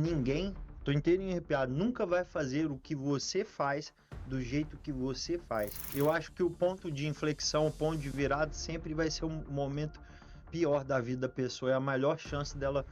Ninguém, tô inteirinho arrepiado, nunca vai fazer o que você faz do jeito que você faz. Eu acho que o ponto de inflexão, o ponto de virada sempre vai ser um momento pior da vida da pessoa. É a maior chance dela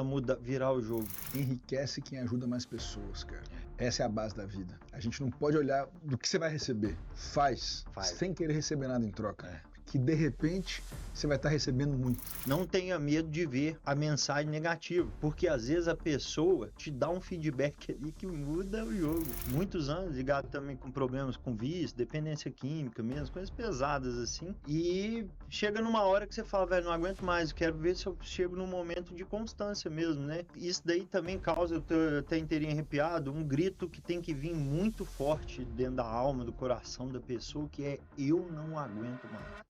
mudar, virar o jogo. Enriquece quem ajuda mais pessoas, cara. Essa é a base da vida. A gente não pode olhar do que você vai receber. Faz. Sem querer receber nada em troca. Que de repente você vai estar recebendo muito. Não tenha medo de ver a mensagem negativa, porque às vezes a pessoa te dá um feedback ali que muda o jogo. Muitos anos ligado também com problemas com vício, dependência química mesmo, coisas pesadas assim. E chega numa hora que você fala, velho, não aguento mais, quero ver se eu chego num momento de constância mesmo, né? Isso daí também causa, eu tô até inteirinho arrepiado, um grito que tem que vir muito forte dentro da alma, do coração da pessoa, que é: eu não aguento mais.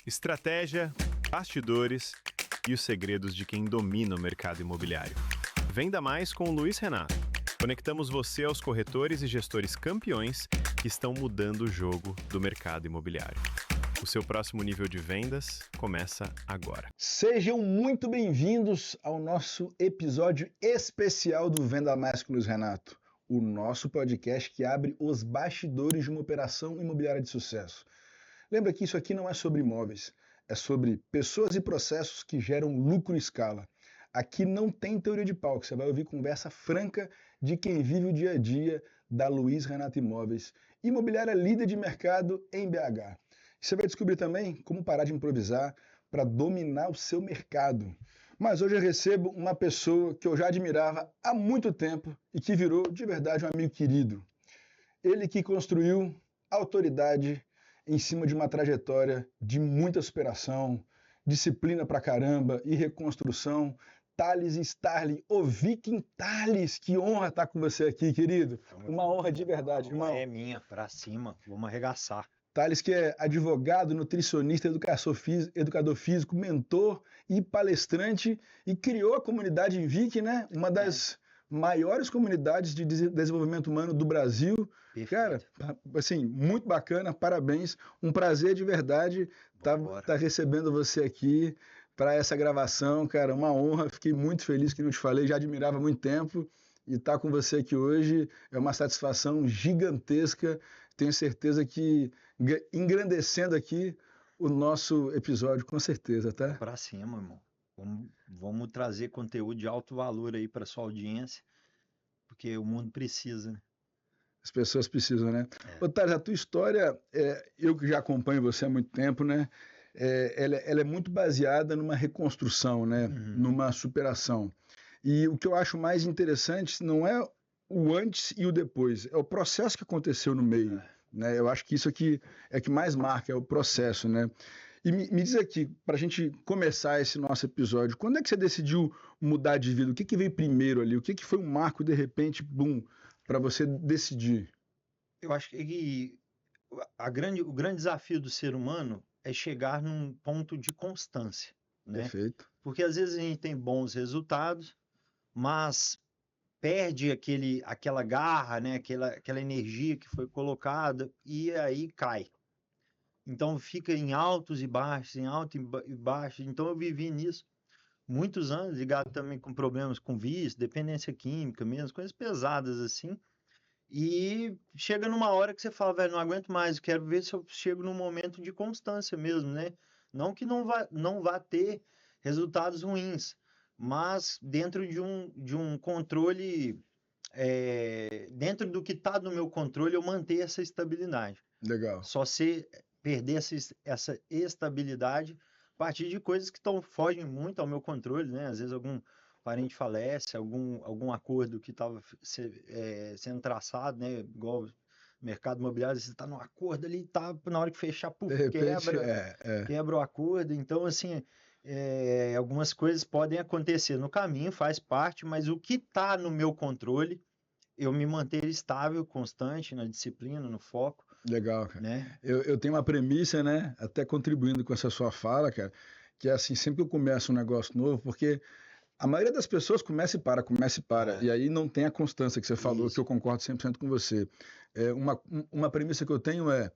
Estratégia, bastidores e os segredos de quem domina o mercado imobiliário. Venda Mais com o Luiz Renato. Conectamos você aos corretores e gestores campeões que estão mudando o jogo do mercado imobiliário. O seu próximo nível de vendas começa agora. Sejam muito bem-vindos ao nosso episódio especial do Venda Mais com o Luiz Renato, o nosso podcast que abre os bastidores de uma operação imobiliária de sucesso. Lembra que isso aqui não é sobre imóveis, é sobre pessoas e processos que geram lucro em escala. Aqui não tem teoria de palco, você vai ouvir conversa franca de quem vive o dia a dia da Luiz Renato Imóveis, imobiliária líder de mercado em BH. Você vai descobrir também como parar de improvisar para dominar o seu mercado. Mas hoje eu recebo uma pessoa que eu já admirava há muito tempo e que virou de verdade um amigo querido. Ele que construiu autoridade em cima de uma trajetória de muita superação, disciplina pra caramba e reconstrução. Thales Starling, o Viking Thales, que honra estar com você aqui, querido. Uma honra de verdade, irmão. É minha, pra cima, vamos arregaçar. Thales, que é advogado, nutricionista, educador físico, mentor e palestrante, e criou a comunidade Viking, né? Uma das maiores comunidades de desenvolvimento humano do Brasil. Perfeito. Cara, assim, muito bacana, parabéns. Um prazer de verdade tá recebendo você aqui para essa gravação, cara, uma honra. Fiquei muito feliz, que não te falei, já admirava há muito tempo. E estar com você aqui hoje é uma satisfação gigantesca. Tenho certeza que engrandecendo aqui o nosso episódio, com certeza, tá? Pra cima, irmão. Vamos trazer conteúdo de alto valor aí para sua audiência, porque o mundo precisa, né? As pessoas precisam, né? Ô, Thales, a tua história, eu que já acompanho você há muito tempo, né? Ela é muito baseada numa reconstrução, né? Numa superação. E o que eu acho mais interessante não é o antes e o depois, é o processo que aconteceu no meio. Né? Eu acho que isso aqui é o que mais marca, é o processo, né? E me diz aqui, para a gente começar esse nosso episódio, quando é que você decidiu mudar de vida? O que veio primeiro ali? O que foi um marco, de repente, bum, para você decidir? Eu acho que o grande desafio do ser humano é chegar num ponto de constância, né? Perfeito. Porque às vezes a gente tem bons resultados, mas perde aquela garra, né? aquela energia que foi colocada e aí cai. Então fica em altos e baixos, em altos e baixos. Então eu vivi nisso muitos anos, ligado também com problemas com vício, dependência química mesmo, coisas pesadas assim. E chega numa hora que você fala, velho, não aguento mais, quero ver se eu chego num momento de constância mesmo, né? Não que não vá ter resultados ruins, mas dentro de um controle, dentro do que está no meu controle, eu manter essa estabilidade. Legal. Só se perder essa estabilidade a partir de coisas que fogem muito ao meu controle, né? Às vezes algum parente falece, algum acordo que estava sendo traçado, né? Igual mercado imobiliário, você está num acordo ali, tá na hora que fechar, puf, De repente, quebra o acordo. Então, assim, algumas coisas podem acontecer no caminho, faz parte, mas o que está no meu controle, eu me manter estável, constante na disciplina, no foco. Legal, cara. Né? Eu tenho uma premissa, né, até contribuindo com essa sua fala, cara, que é assim, sempre que eu começo um negócio novo, porque a maioria das pessoas começa e para, e aí não tem a constância que você falou, que eu concordo 100% com você. Uma premissa que eu tenho é: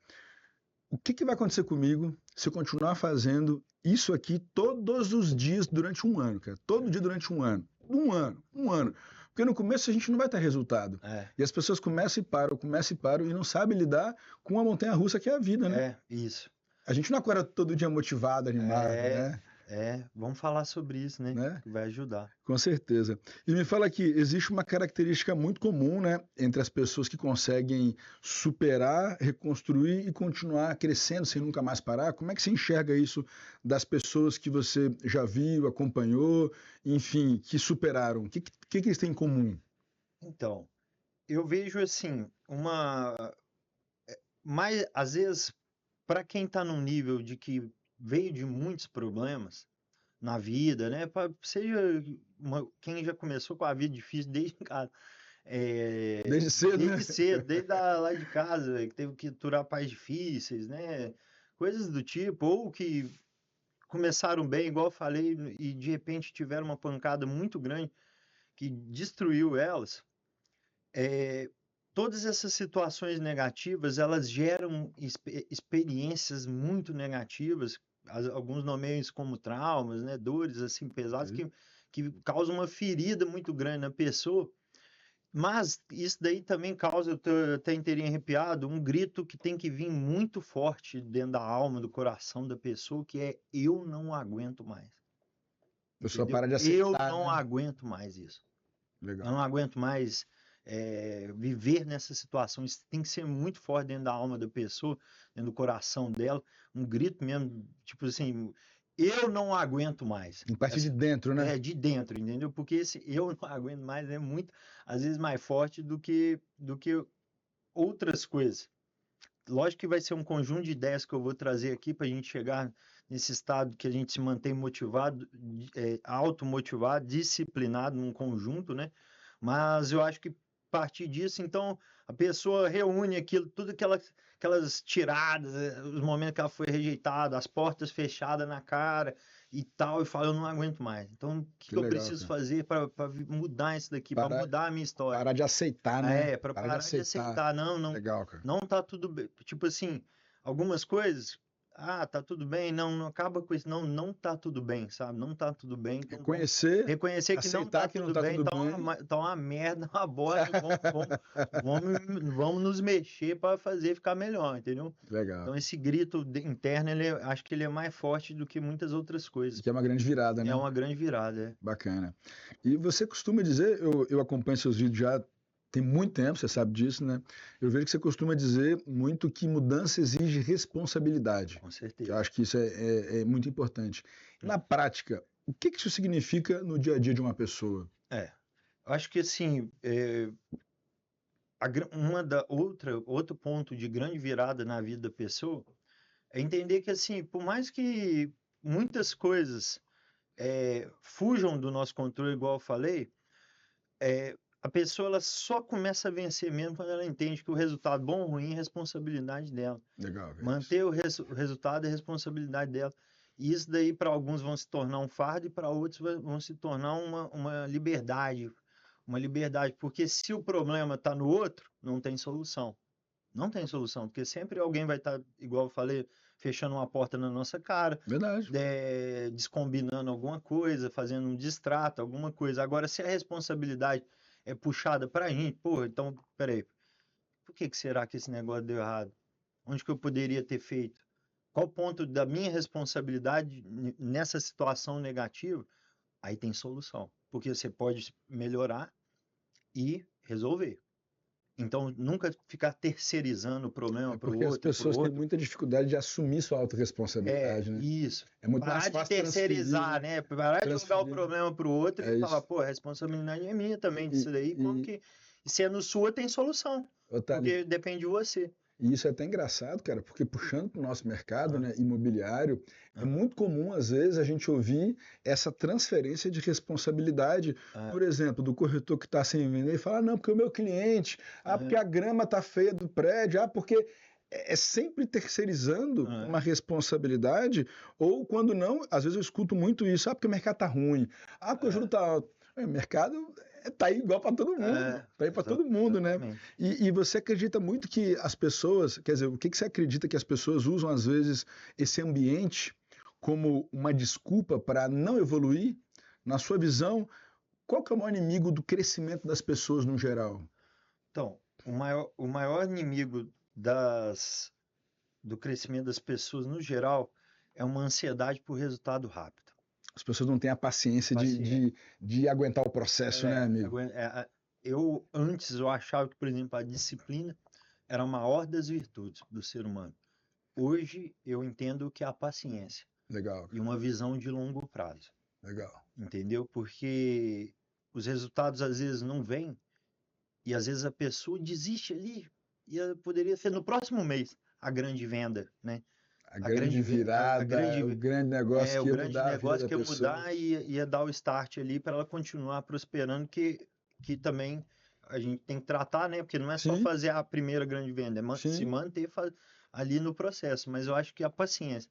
o que vai acontecer comigo se eu continuar fazendo isso aqui todos os dias durante um ano, cara? Todo dia durante um ano. Um ano. Porque no começo a gente não vai ter resultado. É, E as pessoas começam e param e não sabem lidar com a montanha-russa que é a vida, né? isso. A gente não acorda todo dia motivado, animado, É, né? vamos falar sobre isso, né? Né? Que vai ajudar. Com certeza. E me fala aqui, existe uma característica muito comum, né, entre as pessoas que conseguem superar, reconstruir e continuar crescendo sem nunca mais parar. Como é que você enxerga isso das pessoas que você já viu, acompanhou, enfim, que superaram? O que eles têm em comum? Então, eu vejo assim, mas às vezes, para quem está num nível de que veio de muitos problemas na vida, né? Seja quem já começou com a vida difícil desde casa, Desde cedo, né? desde cedo, lá de casa, que teve que aturar pais difíceis, né? Coisas do tipo, ou que começaram bem, igual eu falei, e de repente tiveram uma pancada muito grande que destruiu elas. Todas essas situações negativas, elas geram experiências muito negativas, alguns nomeiam isso como traumas, né, dores assim pesadas que causam uma ferida muito grande na pessoa, mas isso daí também causa, eu tô até inteirinho arrepiado, um grito que tem que vir muito forte dentro da alma, do coração da pessoa, que é: eu não aguento mais. A pessoa Entendeu? para de Eu aceitar, não né? aguento mais isso. Eu Legal. não aguento mais viver nessa situação. Isso tem que ser muito forte dentro da alma da pessoa, dentro do coração dela, um grito mesmo, tipo assim, eu não aguento mais. Em parte de dentro, né? De dentro, entendeu? Porque esse eu não aguento mais é muito, às vezes, mais forte do que outras coisas. Lógico que vai ser um conjunto de ideias que eu vou trazer aqui para a gente chegar nesse estado que a gente se mantém motivado, automotivado, disciplinado num conjunto, né? Mas eu acho que a partir disso, então, a pessoa reúne aquilo, tudo aquelas tiradas, os momentos que ela foi rejeitada, as portas fechadas na cara e tal, e fala: eu não aguento mais. Então, o que eu legal, preciso cara. fazer para mudar isso daqui, para mudar a minha história? Parar de aceitar, né? Para Parar de parar de aceitar. Não, Legal, cara. não tá tudo bem. Tipo assim, algumas coisas, tá tudo bem, não acaba com isso. Não tá tudo bem, sabe? Não tá tudo bem. Então vamos Reconhecer, reconhecer que não tá aceitar que não tudo tá bem, tudo bem. tá uma merda, uma bosta. Vamos nos mexer para fazer ficar melhor, entendeu? Legal. Então esse grito interno, acho que ele é mais forte do que muitas outras coisas. Que é uma grande virada, né? É uma grande virada, Bacana. E você costuma dizer, eu acompanho seus vídeos já tem muito tempo, você sabe disso, né? Eu vejo que você costuma dizer muito que mudança exige responsabilidade. Com Eu certeza. acho que isso é muito importante. Na prática, o que isso significa no dia a dia de uma pessoa? Eu acho que assim, outro ponto de grande virada na vida da pessoa é entender que, assim, por mais que muitas coisas fujam do nosso controle, igual eu falei, a pessoa ela só começa a vencer mesmo quando ela entende que o resultado, bom ou ruim, é responsabilidade dela. Legal, velho. Manter o resultado é responsabilidade dela. E isso daí, para alguns, vão se tornar um fardo e para outros vão se tornar uma liberdade. Uma liberdade, porque se o problema está no outro, não tem solução. Não tem solução, porque sempre alguém vai estar, igual eu falei, fechando uma porta na nossa cara, Verdade. descombinando alguma coisa, fazendo um distrato, alguma coisa. Agora, se a responsabilidade é puxada para a gente, então, peraí, por que será que esse negócio deu errado? Onde que eu poderia ter feito? Qual o ponto da minha responsabilidade nessa situação negativa? Aí tem solução, porque você pode melhorar e resolver. Então, nunca ficar terceirizando o problema para o Porque as outro, pessoas têm muita dificuldade de assumir sua autorresponsabilidade, né? Isso. É muito mais Parar de fácil terceirizar, né? Parar de jogar o problema para o outro e falar: isso. pô, a responsabilidade é minha também disso daí. E Sendo sua, tem solução. Otávio, Porque depende de você. e isso é até engraçado, cara, porque puxando para o nosso mercado, né, imobiliário, é muito comum, às vezes, a gente ouvir essa transferência de responsabilidade, por exemplo, do corretor que está sem vender e falar: não, porque o meu cliente, porque a grama está feia do prédio, porque é sempre terceirizando uma responsabilidade, ou quando não, às vezes eu escuto muito isso: porque o mercado está ruim, porque o juro está alto. O mercado tá aí igual para todo mundo, tá aí para todo mundo, né? E você acredita muito que as pessoas, quer dizer, o que você acredita que as pessoas usam às vezes esse ambiente como uma desculpa para não evoluir? Na sua visão, qual que é o maior inimigo do crescimento das pessoas no geral? Então, o maior inimigo do crescimento das pessoas no geral é uma ansiedade por resultado rápido. As pessoas não têm a paciência de aguentar o processo, né, amigo? Antes eu achava que, por exemplo, a disciplina era a maior das virtudes do ser humano. Hoje eu entendo que é a paciência. Legal. E uma visão de longo prazo. Legal. Entendeu? Porque os resultados às vezes não vêm e às vezes a pessoa desiste ali e poderia ser no próximo mês a grande venda, né? A grande virada, o grande negócio que ia grande mudar negócio a vida que ia da pessoa. mudar e ia dar o start ali para ela continuar prosperando, que também a gente tem que tratar, né? Porque não é só Sim. fazer a primeira grande venda, é Sim. se manter ali no processo. Mas eu acho que a paciência,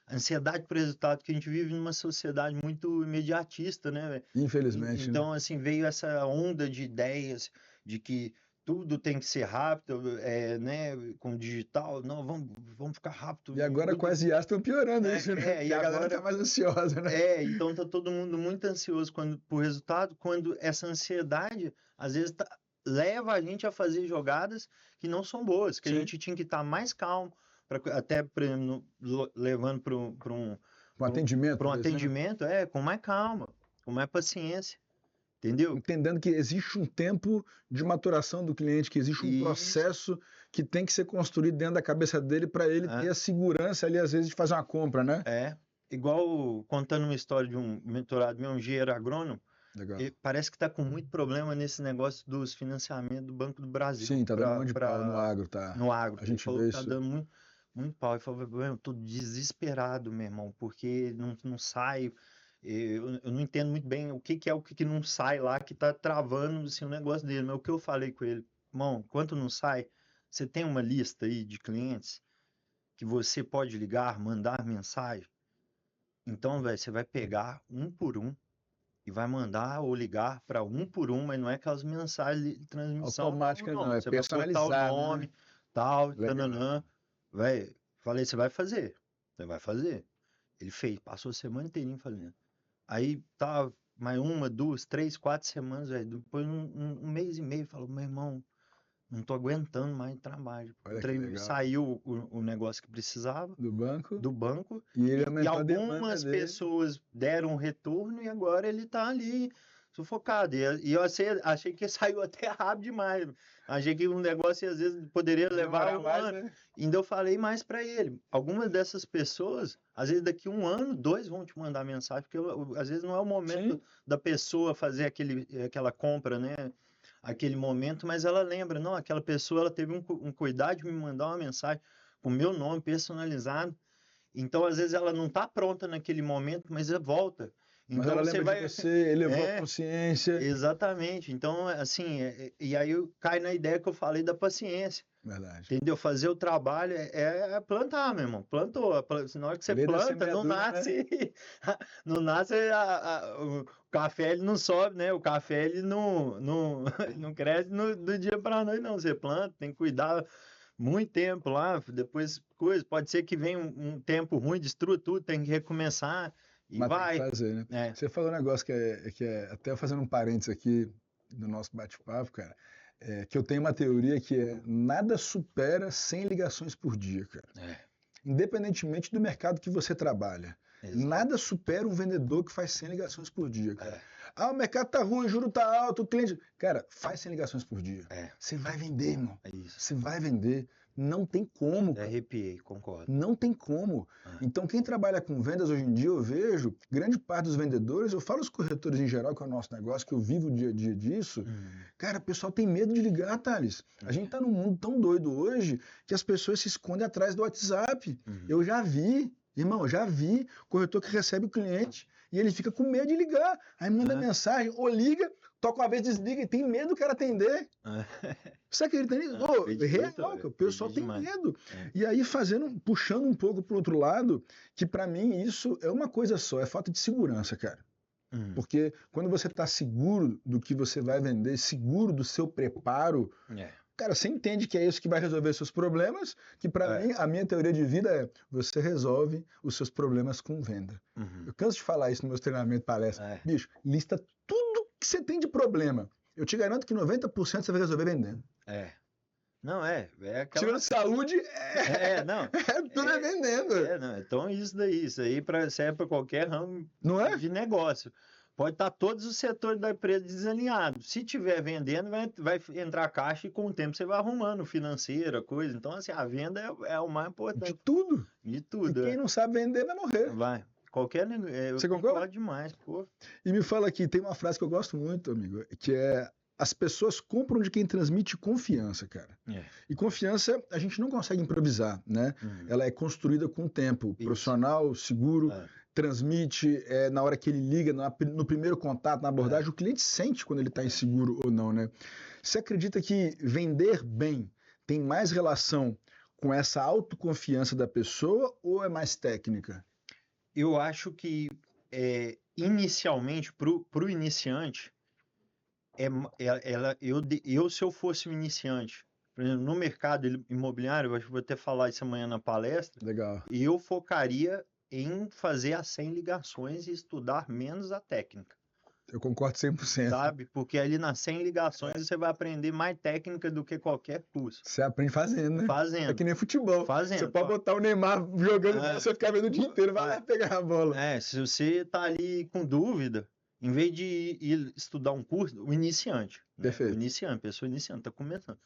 a ansiedade por resultado, que a gente vive numa sociedade muito imediatista, né, velho? Infelizmente, Então, assim, veio essa onda de ideias de que tudo tem que ser rápido, né, com o digital. Não, vamos ficar rápido. E agora com as IAs estão piorando isso, né? E a galera agora tá mais ansiosa, né? então tá todo mundo muito ansioso por resultado, quando essa ansiedade, às vezes, leva a gente a fazer jogadas que não são boas, que Sim. a gente tinha que estar mais calmo, até levando para um atendimento, com mais calma, com mais paciência. Entendeu? Entendendo que existe um tempo de maturação do cliente, que existe um processo que tem que ser construído dentro da cabeça dele para ele ter a segurança ali, às vezes, de fazer uma compra, né? Igual contando uma história de um mentorado meu, um engenheiro agrônomo. Legal. Parece que está com muito problema nesse negócio dos financiamentos do Banco do Brasil. Sim, tá dando um monte de pau no agro, tá? No agro. A gente falou vê que tá isso. dando muito pau. Ele falou, eu tô desesperado, meu irmão, porque não sai. Eu não entendo muito bem o que é o que não sai lá, que tá travando assim, o negócio dele. Mas o que eu falei com ele, irmão, enquanto não sai, você tem uma lista aí de clientes que você pode ligar, mandar mensagem. Então, velho, você vai pegar um por um e vai mandar ou ligar para um por um, mas não é aquelas mensagens de transmissão automática, não. É você personalizado, vai botar o nome, né? tal, tananã. Velho, falei, você vai fazer. Ele fez, passou a semana inteirinha fazendo. Aí tá mais 1, 2, 3, 4 semanas, velho. Depois um mês e meio, falou, meu irmão, não tô aguentando mais trabalho. Saiu o negócio que precisava do banco e algumas pessoas deram um retorno e agora ele tá ali sufocado. E eu achei que saiu até rápido demais. Achei que um negócio às vezes poderia levar um ano. Né? Ainda eu falei mais para ele. Algumas dessas pessoas, às vezes daqui 1 ano, 2 vão te mandar mensagem, porque às vezes não é o momento da pessoa fazer aquela compra, né? Aquele momento, mas ela lembra, não, aquela pessoa ela teve um cuidado de me mandar uma mensagem com o meu nome personalizado. Então, às vezes, ela não está pronta naquele momento, mas ela volta. Então, mas ela lembra de você, elevou a consciência. Exatamente. Então, assim, e aí cai na ideia que eu falei da paciência. Verdade. Entendeu? Fazer o trabalho é plantar, meu irmão. Plantou. Na hora que você planta, não nasce. Né? Não nasce. O café ele não sobe, né? O café ele não cresce do dia para a noite, não. Você planta, tem que cuidar muito tempo lá. Depois, pode ser que venha um tempo ruim, destrua tudo, tem que recomeçar. E mas vai. Tem que fazer, né? Você falou um negócio que é até fazendo um parênteses aqui do nosso bate-papo, cara. Que eu tenho uma teoria que é nada supera 100 ligações por dia, cara. Independentemente do mercado que você trabalha. Exato. Nada supera um vendedor que faz 100 ligações por dia, cara. O mercado tá ruim, o juro tá alto, o cliente... Cara, faz 100 ligações por dia. Você vai vender, irmão. Você vai vender. Não tem como. Arrepiei, concordo. Não tem como. Então, quem trabalha com vendas hoje em dia, eu vejo, grande parte dos vendedores, eu falo os corretores em geral, que é o nosso negócio, que eu vivo o dia a dia disso, cara, o pessoal tem medo de ligar, Thales. A gente tá num mundo tão doido hoje que as pessoas se escondem atrás do WhatsApp. Eu já vi, irmão, corretor que recebe o cliente e ele fica com medo de ligar. Aí manda mensagem, ou liga, toca uma vez, desliga e tem medo do cara atender. Você acredita nisso? Real, o pessoal tem medo. E aí puxando um pouco pro outro lado, que para mim isso é uma coisa só, é falta de segurança, cara. Porque quando você tá seguro do que você vai vender, seguro do seu preparo, cara, você entende que é isso que vai resolver seus problemas, que para mim, a minha teoria de vida é, você resolve os seus problemas com venda. Eu canso de falar isso nos meus treinamentos, palestras. Bicho, lista tudo que você tem de problema? Eu te garanto que 90% você vai resolver vendendo. Não, é aquela... Tirando saúde, não. Tudo é vendendo. Não, então isso aí serve para qualquer ramo Não é? de negócio. Pode estar todos os setores da empresa desalinhados. Se tiver vendendo, vai entrar caixa e com o tempo você vai arrumando financeira, coisa. Então, assim, a venda é o mais importante. De tudo. De tudo. E quem não sabe vender vai morrer. Vai. Qualquer negócio. Você concorda? Demais, pô. E me fala aqui, tem uma frase que eu gosto muito, amigo, que é: as pessoas compram de quem transmite confiança, cara. E confiança a gente não consegue improvisar, né? Ela é construída com o tempo. Profissional, seguro, transmite, na hora que ele liga, no primeiro contato, na abordagem, o cliente sente quando ele está inseguro ou não, né? Você acredita que vender bem tem mais relação com essa autoconfiança da pessoa ou é mais técnica? Eu acho que, inicialmente, para o iniciante, se eu fosse um iniciante, por exemplo, no mercado imobiliário, eu acho que vou até falar isso amanhã na palestra. Legal. E eu focaria em fazer as 100 ligações e estudar menos a técnica. Eu concordo 100%. Sabe? Porque ali nas 100 ligações você vai aprender mais técnica do que qualquer curso. Você aprende fazendo, né? Fazendo. É que nem futebol. Fazendo. Você pode botar o Neymar jogando, você ficar vendo o dia inteiro, vai lá pegar a bola. Se você tá ali com dúvida, em vez de ir estudar um curso, o iniciante. Perfeito. O iniciante, pessoa iniciante, tá começando.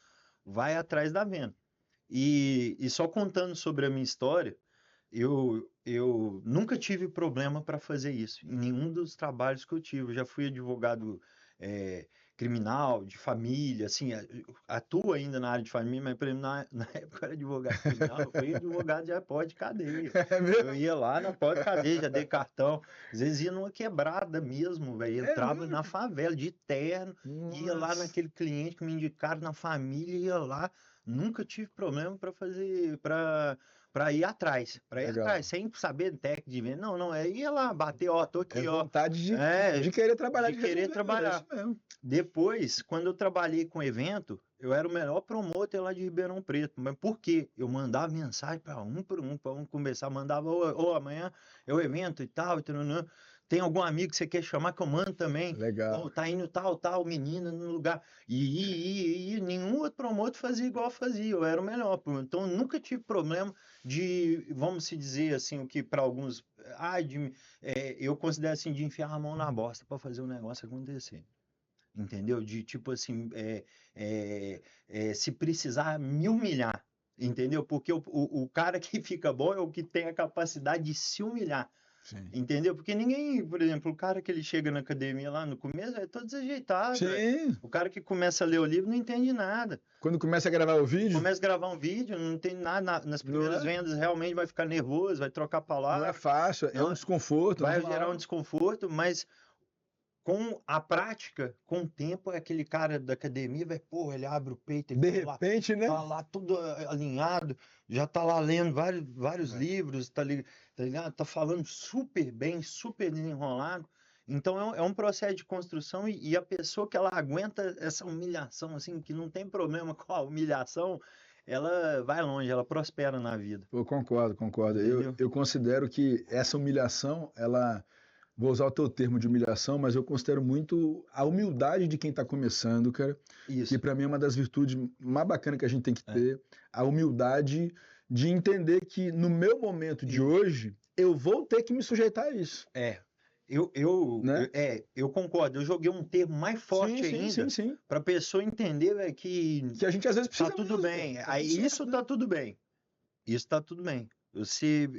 Vai atrás da venda. E só contando sobre a minha história, eu nunca tive problema para fazer isso, em nenhum dos trabalhos que eu tive. Eu já fui advogado criminal, de família, assim, atuo ainda na área de família, mas na época eu era advogado criminal, eu fui advogado de porta de cadeia. Eu ia lá na porta de cadeia, já dei cartão, às vezes ia numa quebrada mesmo, velho, entrava na favela de terno, ia lá naquele cliente que me indicaram na família, ia lá, nunca tive problema para fazer, para ir atrás, sem saber técnica de venda. Não, ia lá, bater, tô aqui, vontade de querer trabalhar. De querer trabalhar. Depois, quando eu trabalhei com evento, eu era o melhor promotor lá de Ribeirão Preto. Mas por quê? Eu mandava mensagem para um conversar, mandava, amanhã é o evento e tal, tem algum amigo que você quer chamar que eu mando também? Legal. Tá indo tal menina no lugar. E nenhum outro promotor fazia igual eu fazia, eu era o melhor. Então, eu nunca tive problema de, vamos se dizer assim, o que para alguns, eu considero assim, de enfiar a mão na bosta para fazer o negócio acontecer. Entendeu? De tipo assim, se precisar me humilhar, entendeu? Porque o cara que fica bom é o que tem a capacidade de se humilhar. Sim. Entendeu? Porque ninguém, por exemplo, o cara que ele chega na academia lá no começo é todo desajeitado. Sim. O cara que começa a ler o livro não entende nada. Quando começa a gravar o vídeo? Começa a gravar um vídeo, não tem nada. Nas primeiras vendas realmente vai ficar nervoso, vai trocar palavras. Não é fácil, é um desconforto. Vai gerar um desconforto, mas com a prática, com o tempo, aquele cara da academia ele abre o peito, de repente, né? Tá lá tudo alinhado, já tá lá lendo vários livros, tá ligado? Tá falando super bem, super desenrolado. Então é um processo de construção e a pessoa que ela aguenta essa humilhação, assim, que não tem problema com a humilhação, ela vai longe, ela prospera na vida. Eu concordo. Eu considero que essa humilhação, vou usar o teu termo de humilhação, mas eu considero muito a humildade de quem está começando, cara. Isso. Que para mim é uma das virtudes mais bacanas que a gente tem que ter. A humildade de entender que no meu momento de hoje, eu vou ter que me sujeitar a isso. Eu concordo. Eu joguei um termo mais forte ainda para a pessoa entender que a gente às vezes precisa. Tá tudo bem. Isso tá tudo bem. Isso tá tudo bem.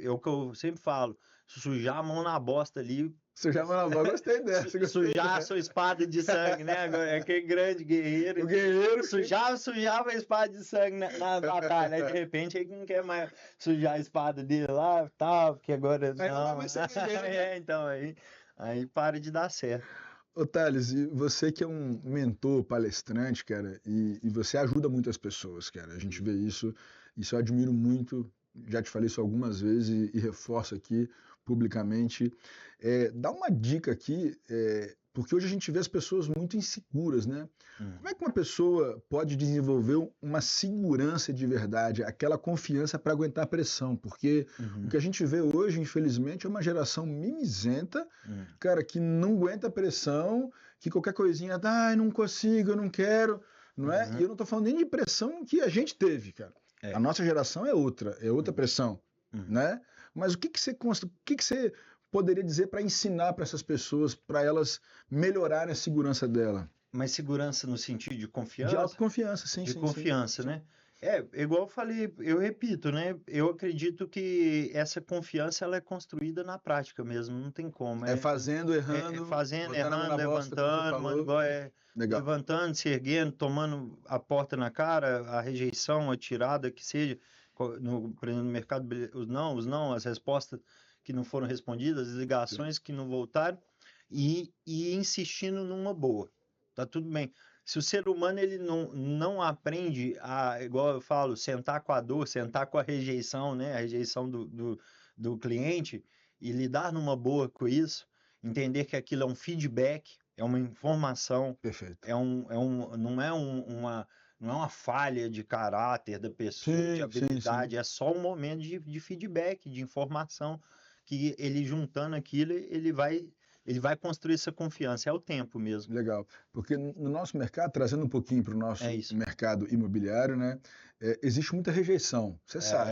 É o que eu sempre falo. Sujar a mão na bosta ali. Sujar a mão na bosta, gostei dessa. Sujar a sua espada de sangue, né? É aquele grande guerreiro. O guerreiro. Sujava a espada de sangue na batalha. Aí, de repente, ele não quer mais sujar a espada dele lá, tal, porque agora não. Então, aí para de dar certo. Ô, Thales, e você que é um mentor, palestrante, cara, e você ajuda muitas pessoas, cara. A gente vê isso eu admiro muito. Já te falei isso algumas vezes e reforço aqui publicamente. Dá uma dica aqui, porque hoje a gente vê as pessoas muito inseguras, né? Como é que uma pessoa pode desenvolver uma segurança de verdade, aquela confiança para aguentar a pressão? Porque o que a gente vê hoje, infelizmente, é uma geração mimizenta, cara, que não aguenta a pressão que qualquer coisinha, eu não consigo, eu não quero, não é? E eu não estou falando nem de pressão que a gente teve, cara. A nossa geração é outra pressão, né? Mas o que você poderia dizer para ensinar para essas pessoas, para elas melhorarem a segurança dela? Mas segurança no sentido de confiança? De autoconfiança, sim. De confiança, né? Igual eu falei, eu repito, né? Eu acredito que essa confiança ela é construída na prática mesmo, não tem como. Fazendo, errando, fazendo, errando, levantando, levantando, se erguendo, tomando a porta na cara, a rejeição, a tirada, que seja, por exemplo, no mercado, os não, as respostas que não foram respondidas, as ligações que não voltaram, e insistindo numa boa. Tá tudo bem. Se o ser humano ele não aprende a, igual eu falo, sentar com a dor, sentar com a rejeição, né? A rejeição do cliente e lidar numa boa com isso, entender que aquilo é um feedback, é uma informação, perfeito. Não é uma falha de caráter da pessoa, de habilidade, sim. É só um momento de feedback, de informação, que ele juntando aquilo, ele vai construir essa confiança, é o tempo mesmo. Legal, porque no nosso mercado, trazendo um pouquinho para o nosso mercado imobiliário, né, existe muita rejeição, você sabe.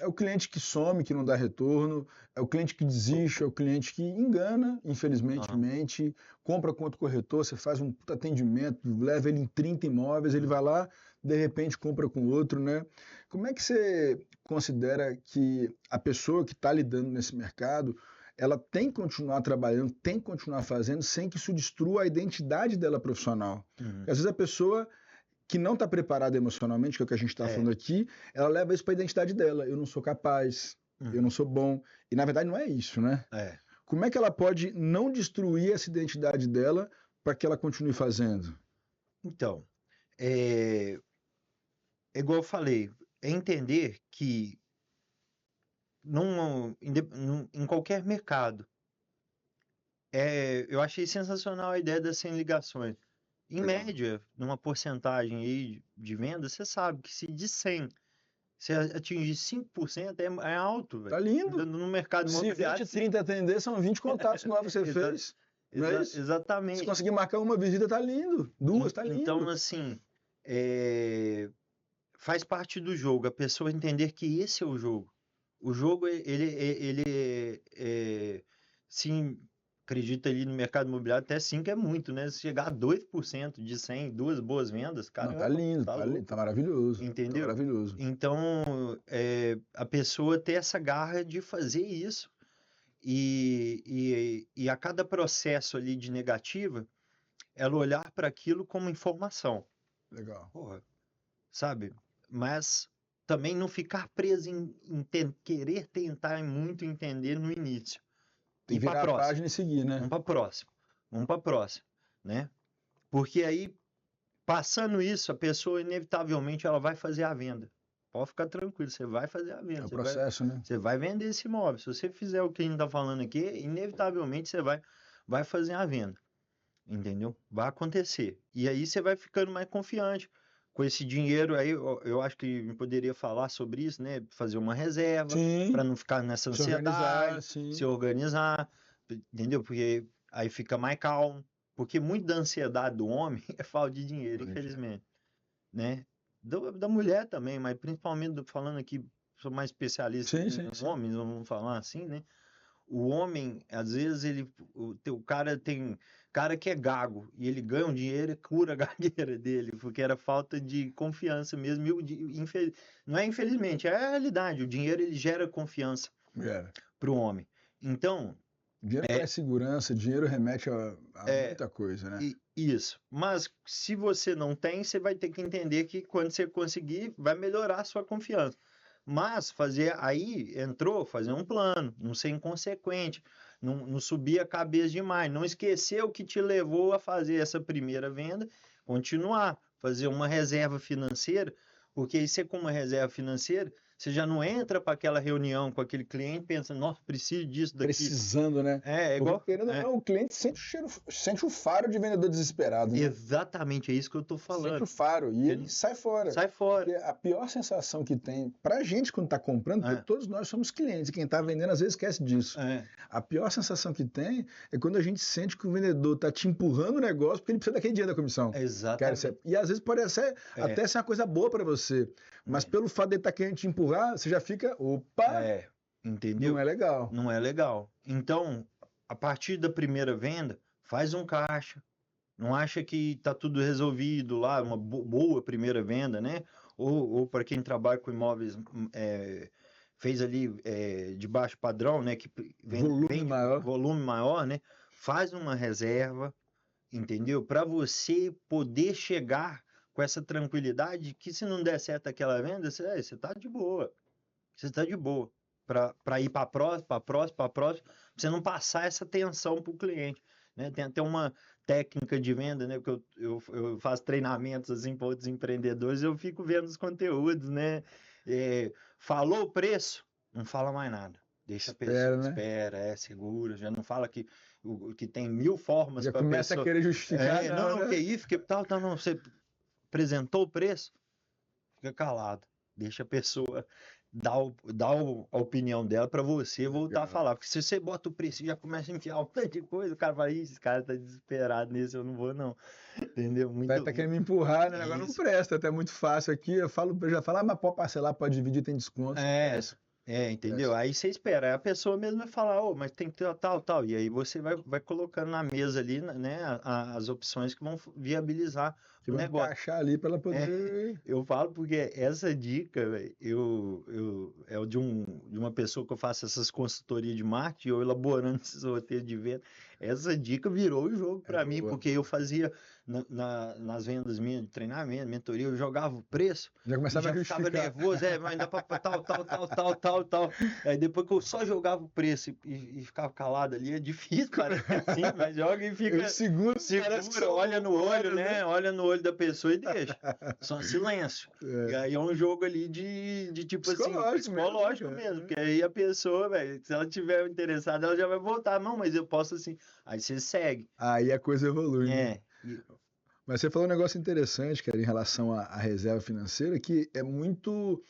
É o cliente que some, que não dá retorno, é o cliente que desiste, é o cliente que engana, infelizmente, compra com outro corretor, você faz um atendimento, leva ele em 30 imóveis, ele vai lá, de repente compra com outro, né? Como é que você considera que a pessoa que está lidando nesse mercado ela tem que continuar trabalhando, tem que continuar fazendo, sem que isso destrua a identidade dela profissional? Às vezes a pessoa que não está preparada emocionalmente, que é o que a gente está falando aqui, ela leva isso para a identidade dela. Eu não sou capaz, eu não sou bom. E na verdade não é isso, né? Como é que ela pode não destruir essa identidade dela para que ela continue fazendo? Então, igual eu falei, é entender que em qualquer mercado, eu achei sensacional a ideia das 100 ligações. Em média, numa porcentagem aí de venda, você sabe que se de 100 você atingir 5% é alto, velho. Tá lindo. No mercado imobiliário. Se 20, 30 atender, são 20 contatos novos que você fez. Não é isso? Exatamente. Se conseguir marcar uma visita, tá lindo. Duas, tá lindo. Então, assim, faz parte do jogo, a pessoa entender que esse é o jogo. O jogo, ele sim, acredita ali no mercado imobiliário, até 5 é muito, né? Se chegar a 2% de 100, 2 boas vendas, cara. Não, tá lindo, tá maravilhoso. Entendeu? Tá maravilhoso. Então, a pessoa ter essa garra de fazer isso e a cada processo ali de negativa, ela olhar para aquilo como informação. Legal. Porra, sabe? Mas também não ficar preso em querer tentar muito entender no início. Tem que virar a página e seguir, né? Vamos para a próxima, né? Porque aí, passando isso, a pessoa inevitavelmente ela vai fazer a venda. Pode ficar tranquilo, você vai fazer a venda. É o processo, né? Você vai vender esse imóvel. Se você fizer o que a gente está falando aqui, inevitavelmente você vai fazer a venda. Entendeu? Vai acontecer. E aí você vai ficando mais confiante. Com esse dinheiro aí, eu acho que poderia falar sobre isso, né? Fazer uma reserva, para não ficar nessa ansiedade, se organizar, entendeu? Porque aí fica mais calmo. Porque muito da ansiedade do homem é falta de dinheiro, infelizmente. Né? Da mulher também, mas principalmente falando aqui, sou mais especialista em homens, vamos falar assim, né? O homem, às vezes, o cara tem cara que é gago e ele ganha um dinheiro e cura a gagueira dele, porque era falta de confiança mesmo. Não é infelizmente, é a realidade. O dinheiro ele gera confiança para o homem. Então, dinheiro traz segurança, dinheiro remete a muita coisa, né? Isso. Mas se você não tem, você vai ter que entender que quando você conseguir, vai melhorar a sua confiança. Mas fazer um plano, não ser inconsequente, não subir a cabeça demais, não esquecer o que te levou a fazer essa primeira venda, continuar, fazer uma reserva financeira, porque aí você com uma reserva financeira, Você já não entra para aquela reunião com aquele cliente pensando, nossa, preciso disso daqui. Precisando, né? É igual. Porque, querendo ou não, o cliente sente o cheiro, sente o faro de vendedor desesperado, né? Exatamente, é isso que eu tô falando. Sente o faro e ele sai fora. Sai fora. Porque a pior sensação que tem pra gente quando tá comprando, porque todos nós somos clientes, e quem tá vendendo às vezes esquece disso. A pior sensação que tem é quando a gente sente que o vendedor tá te empurrando o negócio porque ele precisa daquele dinheiro da comissão. Exatamente. E às vezes pode até ser uma coisa boa pra você, mas pelo fato de ele estar querendo te empurrar, você já fica, opa, entendeu? Não é legal. Não é legal. Então, a partir da primeira venda, faz um caixa. Não acha que tá tudo resolvido lá, uma boa primeira venda, né? Ou para quem trabalha com imóveis, fez ali de baixo padrão, né? Que volume maior, né? Faz uma reserva, entendeu? Para você poder chegar com essa tranquilidade que se não der certo aquela venda, você tá de boa. Você tá de boa. Para ir para a próxima, para você não passar essa tensão para o cliente. Né? Tem até uma técnica de venda, né? Porque eu faço treinamentos assim para outros empreendedores, eu fico vendo os conteúdos, né? Falou o preço, não fala mais nada. Deixa a pessoa, espera, segura, já não fala que tem 1000 formas para a pessoa. Já começa a querer justificar. Não, que isso, que tal, não, você apresentou o preço, fica calado, deixa a pessoa dar a opinião dela para você voltar a falar, porque se você bota o preço e já começa a enfiar um tanto de coisa, o cara fala, esse cara tá desesperado nisso, eu não vou não, entendeu? Vai estar querendo me empurrar, né? Agora não presta, até muito fácil aqui, eu já falo, mas pode parcelar, pode dividir, tem desconto. Entendeu? Aí você espera, aí a pessoa mesmo vai falar, mas tem que ter tal, e aí você vai colocando na mesa ali, né, as opções que vão viabilizar o negócio. Encaixar ali para ela poder... Eu falo porque essa dica, véio, é de uma pessoa que eu faço essas consultorias de marketing, eu elaborando esses roteiros de venda, essa dica virou o jogo para mim, porque eu fazia nas vendas minhas de treinamento, mentoria, eu jogava o preço, já começava a ficava nervoso, mas dá para tal. Aí depois que eu só jogava o preço e ficava calado ali, é difícil, cara, assim, mas joga e fica segura, olha no olho, né? Olha no olho da pessoa e deixa. Só silêncio. E aí é um jogo ali de tipo psicológico mesmo, porque aí a pessoa, velho, se ela tiver interessada, ela já vai voltar, não, mas eu posso assim. Aí você segue. Aí a coisa evolui. Né? Mas você falou um negócio interessante, cara, em relação à reserva financeira, que é muito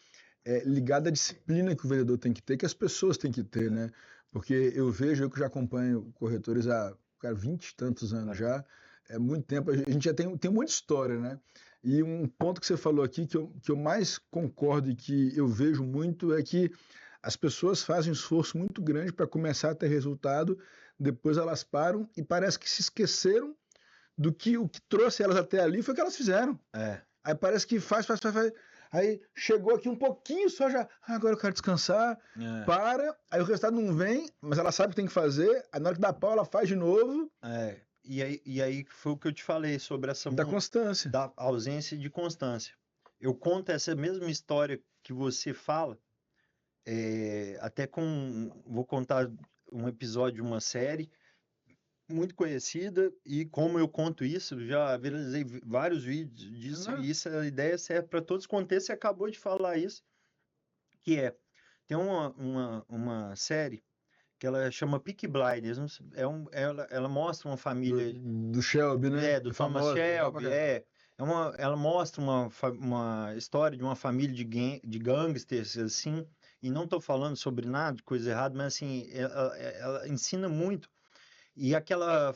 ligado à disciplina que o vendedor tem que ter, que as pessoas têm que ter, né? Porque eu que já acompanho corretores há 20 e tantos anos já, é muito tempo, a gente já tem um monte de história, né? E um ponto que você falou aqui, que eu mais concordo e que eu vejo muito, é que as pessoas fazem um esforço muito grande para começar a ter resultado, depois elas param e parece que se esqueceram do que o que trouxe elas até ali foi o que elas fizeram. Aí parece que faz. Aí chegou aqui um pouquinho só já, agora eu quero descansar, para, aí o resultado não vem, mas ela sabe o que tem que fazer, aí na hora que dá pau ela faz de novo. E aí foi o que eu te falei sobre essa... Da constância. Da ausência de constância. Eu conto essa mesma história que você fala, até vou contar um episódio de uma série muito conhecida, e como eu conto isso, já viralizei vários vídeos disso, e isso, a ideia serve para todos os contextos, você acabou de falar isso, que tem uma série que ela chama Peaky Blinders, ela mostra uma família... Do Shelby, né? Do Thomas Shelby, ela mostra uma história de uma família de gangsters, assim, e não estou falando sobre nada de coisa errada, mas assim, ela ensina muito. E aquela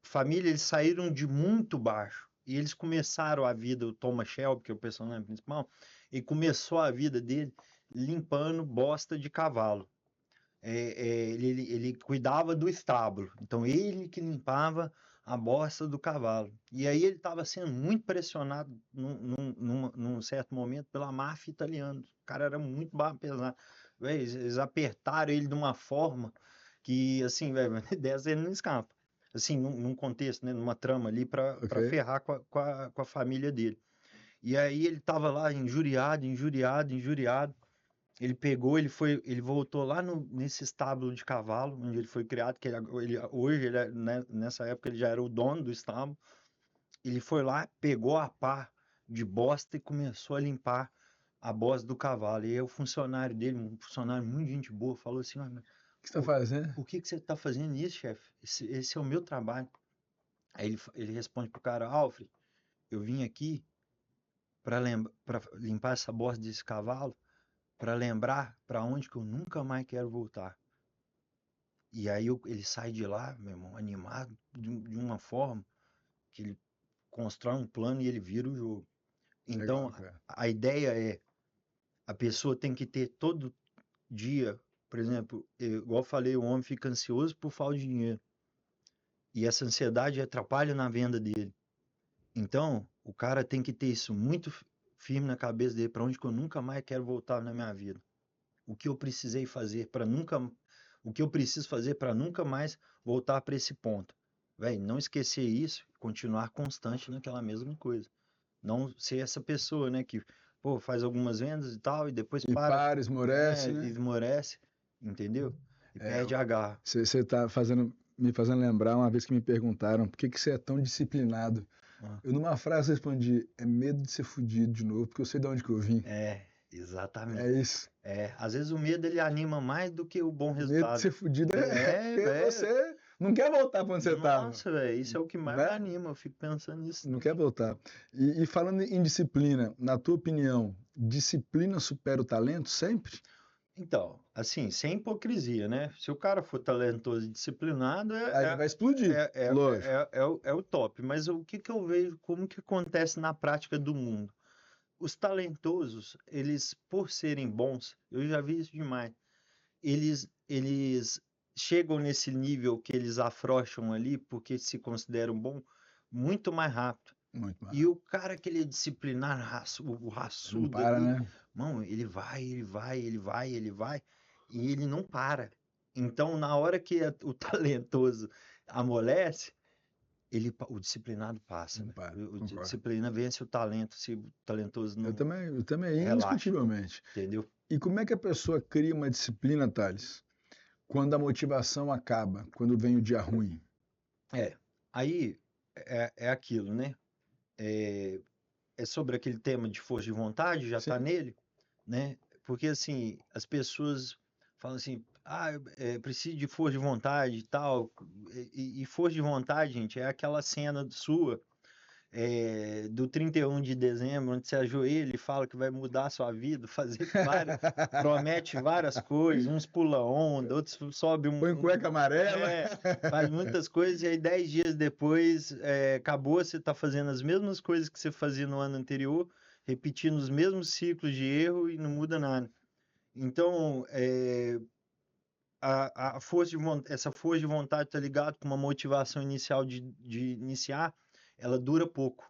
família, eles saíram de muito baixo. E eles começaram a vida, o Thomas Shelby, que é o personagem principal, e começou a vida dele limpando bosta de cavalo. Ele cuidava do estábulo. Então, ele que limpava a bosta do cavalo. E aí ele estava sendo muito pressionado num certo momento pela máfia italiana. O cara era muito pesado. Eles apertaram ele de uma forma que, assim, dessa ele não escapa. Assim, num contexto, né, numa trama ali para ferrar com a família dele. E aí ele estava lá injuriado. Ele pegou, ele voltou lá nesse estábulo de cavalo, onde ele foi criado, que hoje, né, nessa época, ele já era o dono do estábulo. Ele foi lá, pegou a pá de bosta e começou a limpar a bosta do cavalo. E aí o funcionário dele, um funcionário muito gente boa, falou assim, "Ué, mas O que você tá fazendo? por que você tá fazendo isso, chefe? Esse é o meu trabalho." Aí ele responde pro cara, Alfred, eu vim aqui para limpar essa bosta desse cavalo, para lembrar para onde que eu nunca mais quero voltar. E aí ele sai de lá, meu irmão, animado de uma forma que ele constrói um plano e ele vira o jogo. Então, Legal, cara. a ideia é, a pessoa tem que ter todo dia, por exemplo, igual eu falei, o homem fica ansioso por falta de dinheiro. E essa ansiedade atrapalha na venda dele. Então, o cara tem que ter isso muito firme na cabeça dele, para onde que eu nunca mais quero voltar na minha vida. O que eu precisei fazer para nunca, o que eu preciso fazer para nunca mais voltar para esse ponto. Velho, não esquecer isso, continuar constante naquela mesma coisa. Não ser essa pessoa, né, que, pô, faz algumas vendas e tal, e depois E para, esmorece, e né? esmorece, entendeu? E É, perde a garra. Você tá me fazendo lembrar uma vez que me perguntaram por que você é tão disciplinado. Ah, Eu, numa frase, respondi: é medo de ser fudido de novo, porque eu sei de onde que eu vim. exatamente. É isso. Às vezes o medo ele anima mais do que o bom Medo de resultado. ser fudido é porque Velho. você não quer voltar para onde você estava, Nossa, velho, isso é o que mais me né? anima. Eu fico pensando nisso. Não quer voltar. E falando em disciplina, na tua opinião, disciplina supera o talento sempre? Então, assim, sem hipocrisia, né? Se o cara for talentoso e disciplinado, Aí ele vai explodir, lógico. é o top. Mas o que que eu vejo, como que acontece na prática do mundo? Os talentosos, eles, por serem bons, eu já vi isso demais, eles chegam nesse nível que eles afrouxam ali, porque se consideram bom, muito mais rápido. Muito mais. E o cara que ele é disciplinar, o Não raçudo para, ali, né? mano, ele vai, e ele não para. Então, na hora que o talentoso amolece, o disciplinado passa, Não né? para, O concordo. disciplina vence o talento, se o talentoso não Eu também, relaxa, indiscutivelmente. entendeu? E como é que a pessoa cria uma disciplina, Thales, quando a motivação acaba, quando vem o dia ruim? Aí é aquilo, né? É, é sobre aquele tema de força de vontade, já está Sim. nele, né? Porque assim, as pessoas falam assim, preciso de força de vontade e tal. E força de vontade, gente, é aquela cena sua do 31 de dezembro, onde você ajoelha e fala que vai mudar a sua vida, promete várias coisas, uns pula onda, outros sobe Põe cueca amarela. faz muitas coisas, e aí 10 dias depois acabou, você está fazendo as mesmas coisas que você fazia no ano anterior, repetindo os mesmos ciclos de erro e não muda nada. Então, essa força de vontade está ligada com uma motivação inicial de iniciar, ela dura pouco.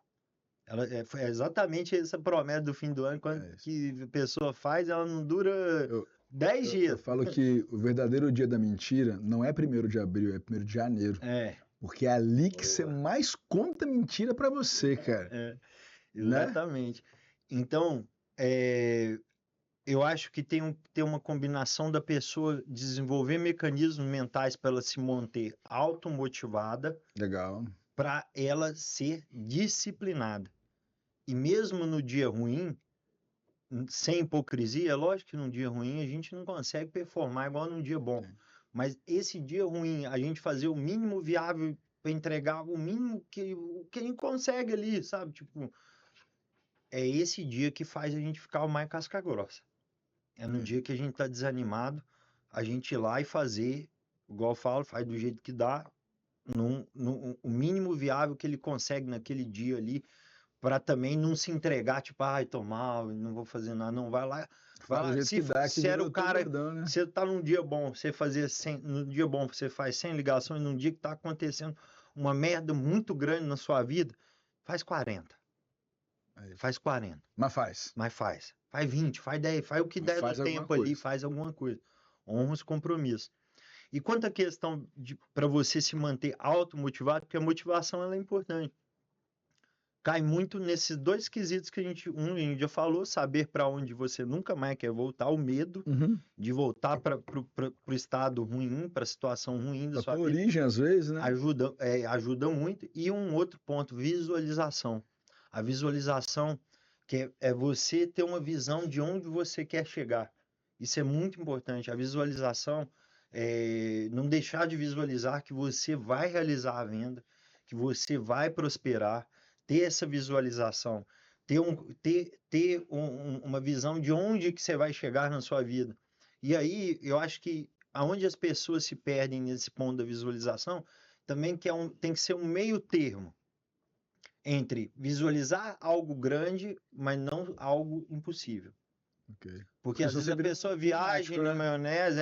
É exatamente essa promessa do fim do ano, quando que a pessoa faz, ela não dura 10 dias. Eu falo que o verdadeiro dia da mentira não é 1º de abril, é 1º de janeiro. Porque é ali que você mais conta mentira pra você, cara. Exatamente. Né? Então, eu acho que tem uma combinação da pessoa desenvolver mecanismos mentais para ela se manter automotivada. Legal. Para ela ser disciplinada. E mesmo no dia ruim, sem hipocrisia, é lógico que num dia ruim a gente não consegue performar igual num dia bom. Mas esse dia ruim, a gente fazer o mínimo viável para entregar o mínimo que a gente consegue ali, sabe? Tipo, é esse dia que faz a gente ficar o mais casca grossa. É no dia que a gente tá desanimado, a gente ir lá e fazer, igual eu falo, faz do jeito que dá, o mínimo viável que ele consegue naquele dia ali, para também não se entregar, tipo, tô mal, não vou fazer nada, não, vai lá. Se era o cara, né? você tá num dia bom, você fazia no dia bom você faz 100 ligações, num dia que tá acontecendo uma merda muito grande na sua vida, faz 40. Faz 40. Mas faz. Faz 20, faz 10, faz o que der no tempo ali, faz alguma coisa. Honra os compromissos. E quanto à questão para você se manter automotivado, porque a motivação ela é importante. Cai muito nesses dois quesitos que a gente já falou, saber para onde você nunca mais quer voltar, o medo de voltar para o estado ruim, para a situação ruim da sua vida. Origem, às vezes, né? Ajuda muito. E um outro ponto, visualização. A visualização que é você ter uma visão de onde você quer chegar. Isso é muito importante. A visualização, não deixar de visualizar que você vai realizar a venda, que você vai prosperar, ter essa visualização, ter uma visão de onde que você vai chegar na sua vida. E aí, eu acho que aonde as pessoas se perdem nesse ponto da visualização, também tem que ser um meio termo entre visualizar algo grande, mas não algo impossível. Ok. Porque às vezes a pessoa viaja na né? maionese,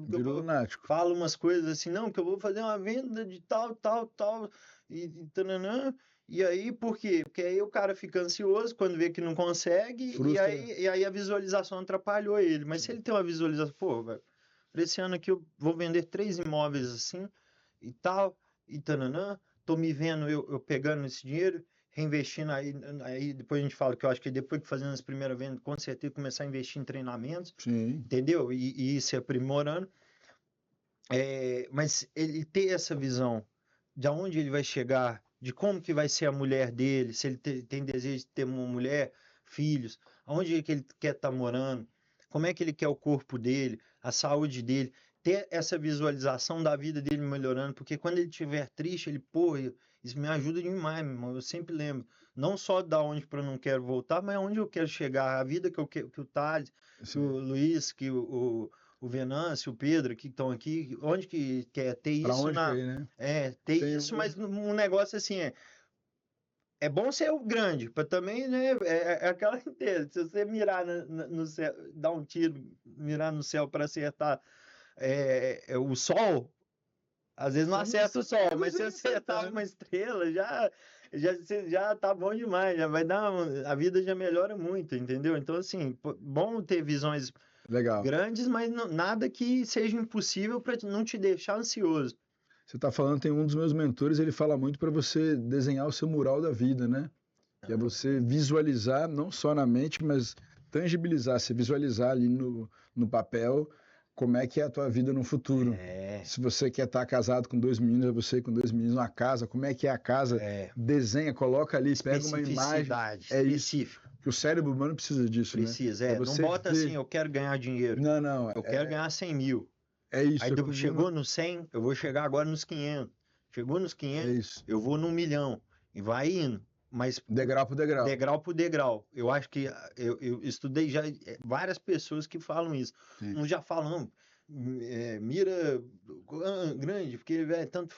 Virou lunático. fala umas coisas assim, não, que eu vou fazer uma venda de tal, tal, tal, e tananã. E aí, por quê? Porque aí o cara fica ansioso quando vê que não consegue, Frustra. e aí a visualização atrapalhou ele. Mas se ele tem uma visualização, pô, velho, pra esse ano aqui eu vou vender 3 imóveis assim, e tal, e tananã, tô me vendo eu pegando esse dinheiro, reinvestindo aí depois a gente fala que eu acho que depois que fazendo as primeiras vendas, com certeza começar a investir em treinamentos, Sim. entendeu? E ir se aprimorando. Mas ele ter essa visão de aonde ele vai chegar, de como que vai ser a mulher dele, se ele tem desejo de ter uma mulher, filhos, aonde é que ele quer estar morando, como é que ele quer o corpo dele, a saúde dele, ter essa visualização da vida dele melhorando, porque quando ele estiver triste, ele, pô, isso me ajuda demais, meu irmão, eu sempre lembro, não só da onde para eu não quero voltar, mas aonde eu quero chegar, a vida que o Thales, que o Luiz, que o Venâncio, o Pedro, que estão aqui, onde que quer ter Pra isso onde que é, né? ter Tem isso, mas um negócio assim, é bom ser o grande, para também, né, é aquela inteira, se você mirar no céu, dar um tiro, mirar no céu para acertar o sol, às vezes não acerta o sol, mas se acertar uma estrela, já tá bom demais, já vai dar, a vida já melhora muito, entendeu? Então, assim, bom ter visões Legal. grandes, mas nada que seja impossível para não te deixar ansioso. Você está falando, tem um dos meus mentores, ele fala muito para você desenhar o seu mural da vida, né? Que é você visualizar, não só na mente, mas tangibilizar, se visualizar ali no papel como é que é a tua vida no futuro. Se você quer estar casado com 2 meninos, é você com 2 meninos, uma casa, como é que é a casa, desenha, coloca ali, pega uma imagem. Específica. Que o cérebro humano precisa disso, Precisa, né? Não bota assim, eu quero ganhar dinheiro. Não, eu quero ganhar 100 mil. É isso. Aí chegou no 100, eu vou chegar agora nos 500. Chegou nos 500, eu vou no 1 milhão. E vai indo. Mas degrau por degrau. Degrau por degrau. Eu acho que eu estudei já várias pessoas que falam isso. Uns já falam, mira grande, porque tanto.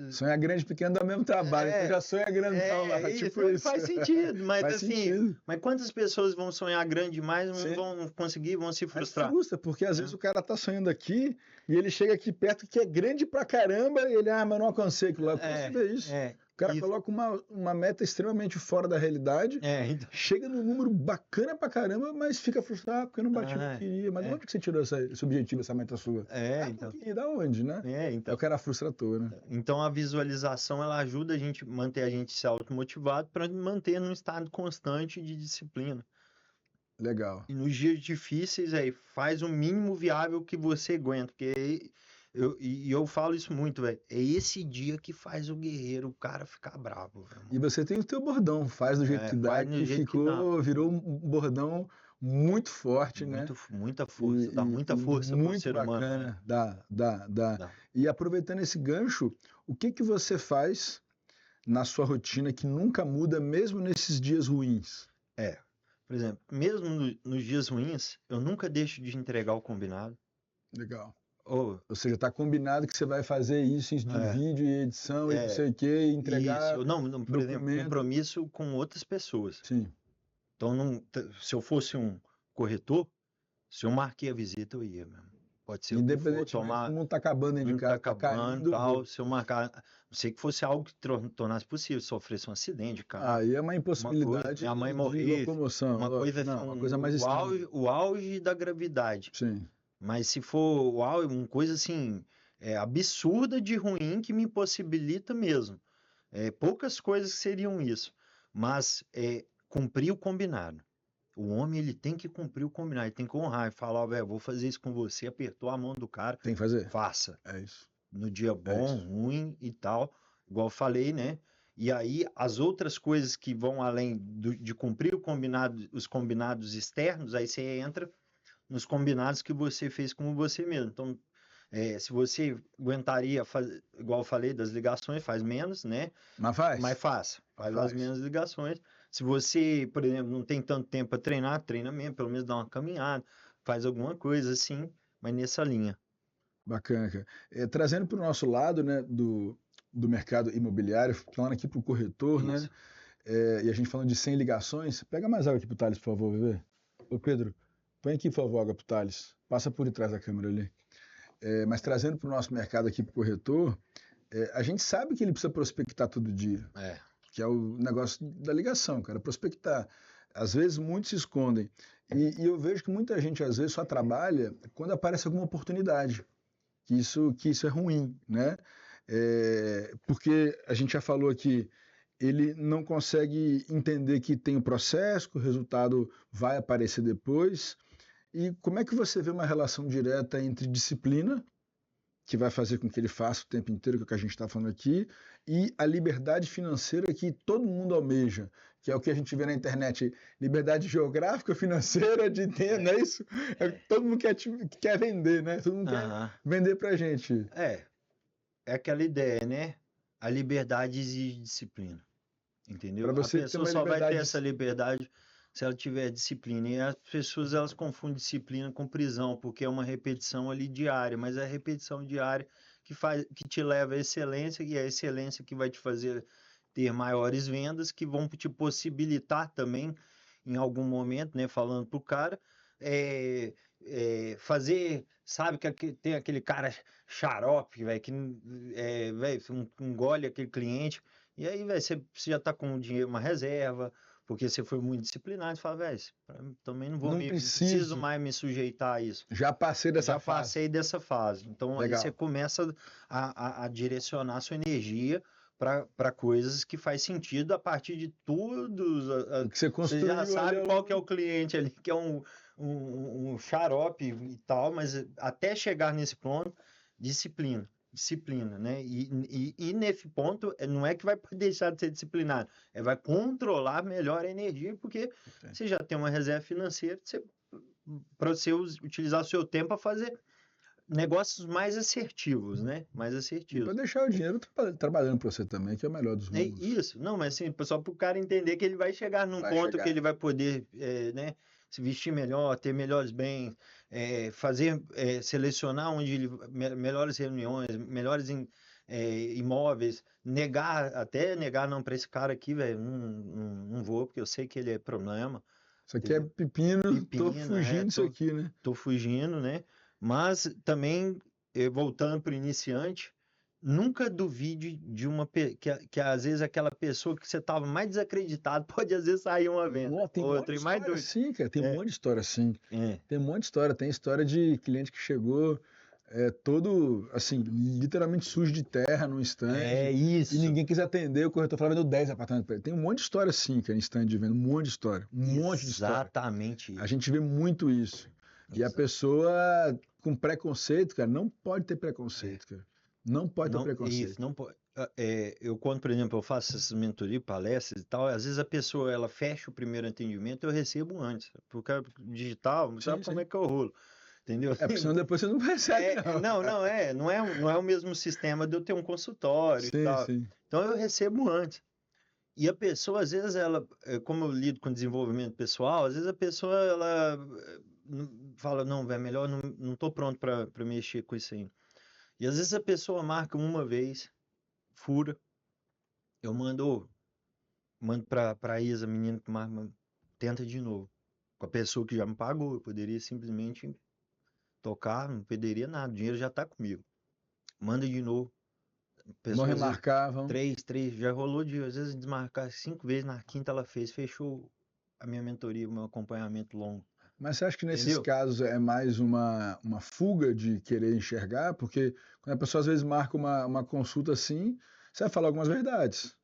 Sonhar grande e pequeno dá o mesmo trabalho, então já sonha grandão lá. Tipo isso. Faz sentido, mas faz assim, sentido. Mas quantas pessoas vão sonhar grande demais, não vão conseguir, vão se frustrar? Frustra, porque às vezes o cara tá sonhando aqui e ele chega aqui perto que é grande pra caramba e ele, mas não alcancei aquilo lá. Eu posso ver isso. O cara coloca uma meta extremamente fora da realidade, então... chega num número bacana pra caramba, mas fica frustrado porque não bati o que queria. Mas de onde que você tirou esse objetivo, essa meta sua? Então. E da onde, né? Então. É o cara frustra à toa, né? Então a visualização, ela ajuda manter a gente se automotivado para manter num estado constante de disciplina. Legal. E nos dias difíceis, faz o mínimo viável que você aguenta, porque eu falo isso muito, velho. É esse dia que faz o guerreiro, o cara ficar bravo. Véio. E você tem o teu bordão, faz do jeito que dá, virou um bordão muito forte, né? Muita força, dá muita força para o ser humano. Muito bacana, dá. E aproveitando esse gancho, o que você faz na sua rotina que nunca muda, mesmo nesses dias ruins? Por exemplo, mesmo nos dias ruins, eu nunca deixo de entregar o combinado. Legal. Ou seja, está combinado que você vai fazer isso de vídeo e edição e não sei o quê, e entregar. Isso. Não, por exemplo, compromisso com outras pessoas. Sim. Então, se eu fosse um corretor, se eu marquei a visita, eu ia mesmo. Pode ser independente, não está acabando dentro de casa, está acabando, tal, se eu marcar, não sei que fosse algo que tornasse possível, se oferecesse um acidente, cara. Aí é uma impossibilidade. Minha mãe morrer, uma coisa mais o auge da gravidade. Sim. Mas se for uma coisa assim, absurda de ruim que me impossibilita mesmo. Poucas coisas seriam isso. Mas cumprir o combinado. O homem, ele tem que cumprir o combinado, ele tem que honrar e falar, velho, vou fazer isso com você, apertou a mão do cara. Tem que fazer. Faça. É isso. No dia bom, ruim e tal, igual eu falei, né? E aí, as outras coisas que vão além de cumprir os combinados externos, aí você entra nos combinados que você fez com você mesmo. Então, se você aguentaria fazer, igual eu falei, das ligações, faz menos, né? Mas faz? Mais fácil, faz as menos ligações. Se você, por exemplo, não tem tanto tempo para treinar, treina mesmo, pelo menos dá uma caminhada, faz alguma coisa assim, mas nessa linha. Bacana, cara. Trazendo para o nosso lado, né, do mercado imobiliário, falando aqui para o corretor, Isso. né? E a gente falando de 100 ligações. Pega mais água aqui pro Thales, por favor, bebê. Ô, Pedro, põe aqui, por favor, água pro Thales. Passa por detrás da câmera ali. Mas trazendo para o nosso mercado aqui para o corretor, a gente sabe que ele precisa prospectar todo dia. Que é o negócio da ligação, cara. Prospectar. Às vezes muitos se escondem. E eu vejo que muita gente, às vezes, só trabalha quando aparece alguma oportunidade. Que isso é ruim, né? Porque a gente já falou aqui, ele não consegue entender que tem o processo, que o resultado vai aparecer depois. E como é que você vê uma relação direta entre disciplina, que vai fazer com que ele faça o tempo inteiro, que é o que a gente está falando aqui, e a liberdade financeira que todo mundo almeja, que é o que a gente vê na internet, liberdade geográfica, financeira, de tempo, não é isso? Todo mundo quer vender, né? Todo mundo quer vender pra gente. É aquela ideia, né? A liberdade exige disciplina, entendeu? Pra você a pessoa só liberdade... vai ter essa liberdade se ela tiver disciplina. E as pessoas, elas confundem disciplina com prisão, porque é uma repetição ali diária, mas é a repetição diária que te leva à excelência, e é a excelência que vai te fazer ter maiores vendas, que vão te possibilitar também, em algum momento, né, falando pro cara, fazer, sabe, que tem aquele cara xarope, velho, que engole aquele cliente, e aí, velho, você já tá com o dinheiro, uma reserva, porque você foi muito disciplinado, você fala, velho, também não preciso mais me sujeitar a isso. Já passei dessa fase. Já passei dessa fase. Então, legal. Aí você começa a direcionar a sua energia para coisas que faz sentido a partir de tudo. O que você construiu. Você já sabe qual que é o cliente ali, que é um xarope e tal, mas até chegar nesse ponto, disciplina, né? E nesse ponto, não é que vai deixar de ser disciplinado, vai controlar melhor a energia, porque você já tem uma reserva financeira para você utilizar o seu tempo para fazer negócios mais assertivos, né? Mais assertivos. Para deixar o dinheiro trabalhando para você também, que é o melhor dos mundos. Isso, não, mas assim, só para o cara entender que ele vai chegar num ponto que ele vai poder, né, se vestir melhor, ter melhores bens, selecionar melhores reuniões, melhores imóveis, até negar não para esse cara aqui, velho, não vou, porque eu sei que ele é problema. Isso aqui é pepino, tô fugindo disso aqui, né? Tô fugindo, né? Mas também, voltando para o iniciante, nunca duvide de que às vezes aquela pessoa que você estava mais desacreditado pode às vezes sair uma venda. Tem um monte de história assim, cara. Tem um monte de história assim. Tem um monte de história. Tem história de cliente que chegou todo, assim, literalmente sujo de terra num stand. Isso. E ninguém quis atender, o corretor falava, vendeu 10 apartamentos pra ele. Tem um monte de história assim, cara, em stand de venda. Um monte de história. Monte de história. Exatamente isso. A gente vê muito isso. E a pessoa com preconceito, cara, não pode ter preconceito, cara. Não pode ter preconceito. Isso, não pode. Quando, por exemplo, eu faço essas mentorias, palestras e tal, às vezes a pessoa, ela fecha o primeiro atendimento, eu recebo antes. Porque digital, não sabe como é que eu rolo. Entendeu? Porque senão depois você não recebe, não é o mesmo sistema de eu ter um consultório e tal. Sim. Então eu recebo antes. E a pessoa, às vezes, como eu lido com desenvolvimento pessoal, às vezes a pessoa, ela fala, não, velho, melhor, não tô pronto para mexer com isso aí. E às vezes a pessoa marca uma vez, fura, eu mando pra Isa, a menina que marca, tenta de novo. Com a pessoa que já me pagou, eu poderia simplesmente tocar, não perderia nada, o dinheiro já tá comigo. Manda de novo. Não remarcavam. 3, já rolou às vezes desmarcar 5 vezes, na quinta ela fechou a minha mentoria, o meu acompanhamento longo. Mas você acha que nesses casos é mais uma fuga de querer enxergar? Porque quando a pessoa às vezes marca uma consulta assim, você vai falar algumas verdades.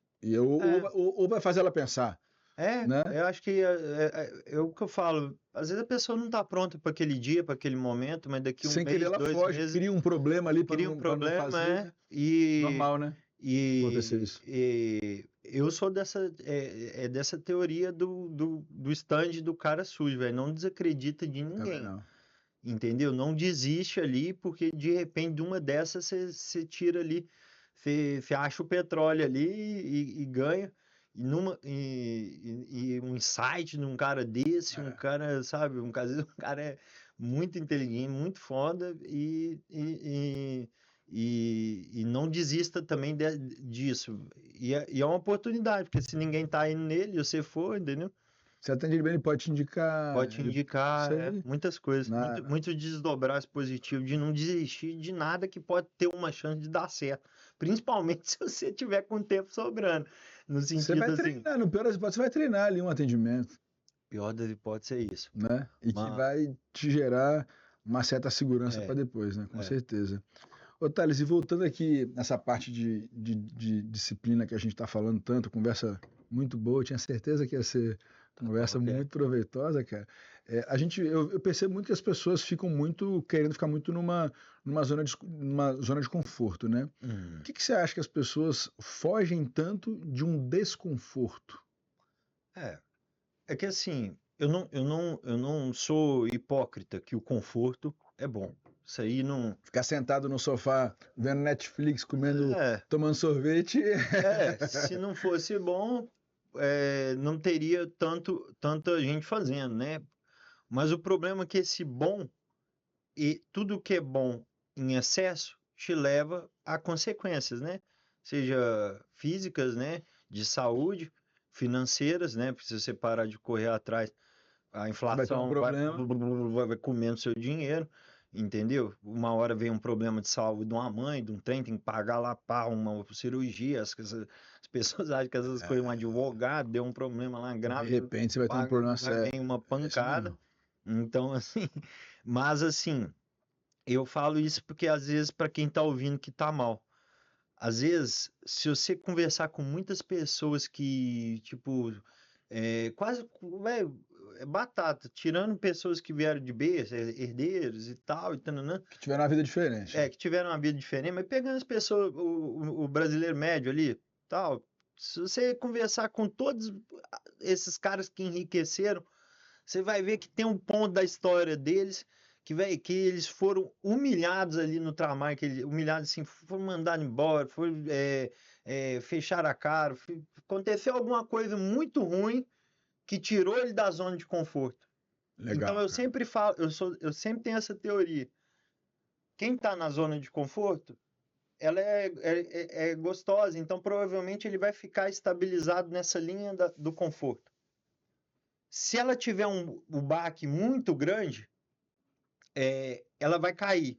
Ou vai fazer ela pensar. Né? Eu acho que é o que eu falo. Às vezes a pessoa não está pronta para aquele dia, para aquele momento, mas daqui sem mês, querer ela 2 foge, meses... cria um problema ali para não fazer. Normal, né? acontecer isso. E eu sou dessa teoria do stand do cara sujo, velho. Não desacredita de Também ninguém, não. entendeu? Não desiste ali, porque de repente de uma dessas você tira ali, você acha o petróleo ali e ganha. E um insight num cara desse, um cara, sabe, às vezes um cara é muito inteligente, muito foda e não desista também disso. E é uma oportunidade, porque se ninguém tá indo nele, você for, entendeu? Você atende ele bem, ele pode te indicar. Pode te indicar Isso aí. muitas coisas, Na... muito desdobrar esse positivo, de não desistir de nada que pode ter uma chance de dar certo. Principalmente se você tiver com tempo sobrando. No Você sentido vai assim, treinar, no pior das hipóteses, você vai treinar ali um atendimento, pior das hipóteses é isso. né? E que Mas, vai te gerar uma certa segurança para é, depois, né? Com é. certeza. Ô, Thales, e voltando aqui nessa parte de disciplina que a gente está falando tanto, conversa muito boa, eu tinha certeza que ia ser conversa Ok. muito proveitosa, cara. Eu percebo muito que as pessoas ficam muito, querendo ficar muito numa zona de conforto, né? Hum. O que você acha que as pessoas fogem tanto de um desconforto? É que assim, eu não sou hipócrita que o conforto é bom. Isso aí não. Ficar sentado no sofá, vendo Netflix, comendo, É, tomando sorvete. se não fosse bom, não teria tanta gente fazendo, né? Mas o problema é que esse bom e tudo que é bom em excesso te leva a consequências, né? Seja físicas, né? De saúde, financeiras, né? Porque se você parar de correr atrás, a Você vai ter um inflação problema. vai comendo seu dinheiro, entendeu? Uma hora vem um problema de saúde de uma mãe, de um trem, tem que pagar lá para uma cirurgia. As pessoas acham que essas coisas, um advogado deu um problema lá De grave, repente você vai ter um paga, problema vai sério. vem uma É isso pancada. mesmo. Então, assim, mas assim, eu falo isso porque às vezes para quem tá ouvindo que tá mal. Às vezes, se você conversar com muitas pessoas que, tipo, quase, velho, é batata, tirando pessoas que vieram de berço, herdeiros e tal, e tananã, Que tiveram uma vida diferente. que tiveram uma vida diferente, mas pegando as pessoas, o brasileiro médio ali, tal, se você conversar com todos esses caras que enriqueceram, você vai ver que tem um ponto da história deles que eles foram humilhados ali no trabalho, humilhados assim, foram mandados embora, fecharam a cara, aconteceu alguma coisa muito ruim que tirou ele da zona de conforto. Então Legal, eu cara. sempre falo, eu sempre tenho essa teoria. Quem está na zona de conforto, ela é gostosa, então provavelmente ele vai ficar estabilizado nessa linha do conforto. Se ela tiver um baque muito grande, ela vai cair.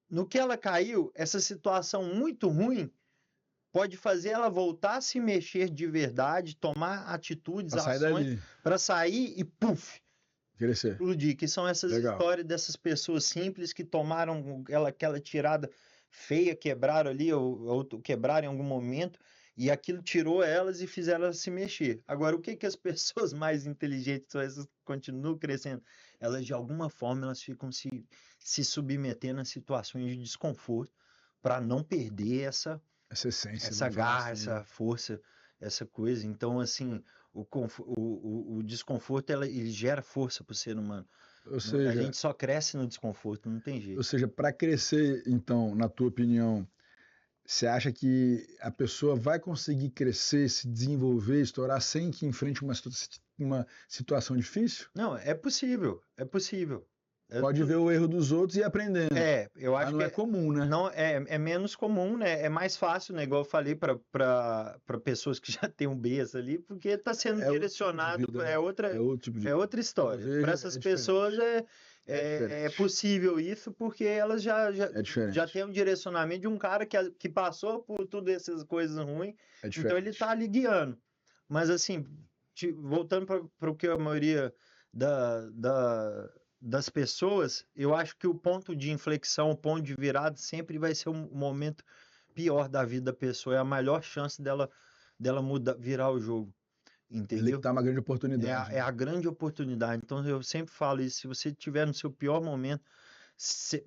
No que ela caiu, essa situação muito ruim pode fazer ela voltar a se mexer de verdade, tomar atitudes, Pra sair ações, dali. para sair e puf, Crescer. explodir. Que são essas Legal. histórias dessas pessoas simples que tomaram aquela tirada feia, quebraram ali, ou quebraram em algum momento, e aquilo tirou elas e fizeram elas se mexer. Agora, o que as pessoas mais inteligentes são essas que continuam crescendo? Elas, de alguma forma, elas ficam se submetendo a situações de desconforto para não perder essa Essa essência, essa vamos falar garra, assim, né? essa força, essa coisa. Então, assim, o desconforto ele gera força para o ser humano. Ou A seja, gente só cresce no desconforto, não tem jeito. para crescer, então, na tua opinião, você acha que a pessoa vai conseguir crescer, se desenvolver, estourar sem que enfrente uma situação difícil? Não, é possível, é possível. Pode ver o erro dos outros e ir aprendendo. Eu Mas acho não que é comum, né? não é menos comum, né? É mais fácil, né? Igual eu falei para pessoas que já têm um berço ali, porque está sendo É outro tipo de direcionado, vida, né? É outro tipo de é vida. outra Eu história. Para vejo, essas é pessoas diferente. É é diferente. possível isso, porque elas É já diferente. têm um direcionamento de um cara que passou por tudo essas coisas ruins, É então ele diferente. está ali guiando. Mas assim, voltando para o que a maioria da, da, das pessoas, eu acho que o ponto de inflexão, o ponto de virada sempre vai ser um momento pior da vida da pessoa, é a maior chance dela mudar, virar o jogo, Ali que entendeu? tá uma grande oportunidade, É né? a grande oportunidade. Então eu sempre falo isso, se você estiver no seu pior momento,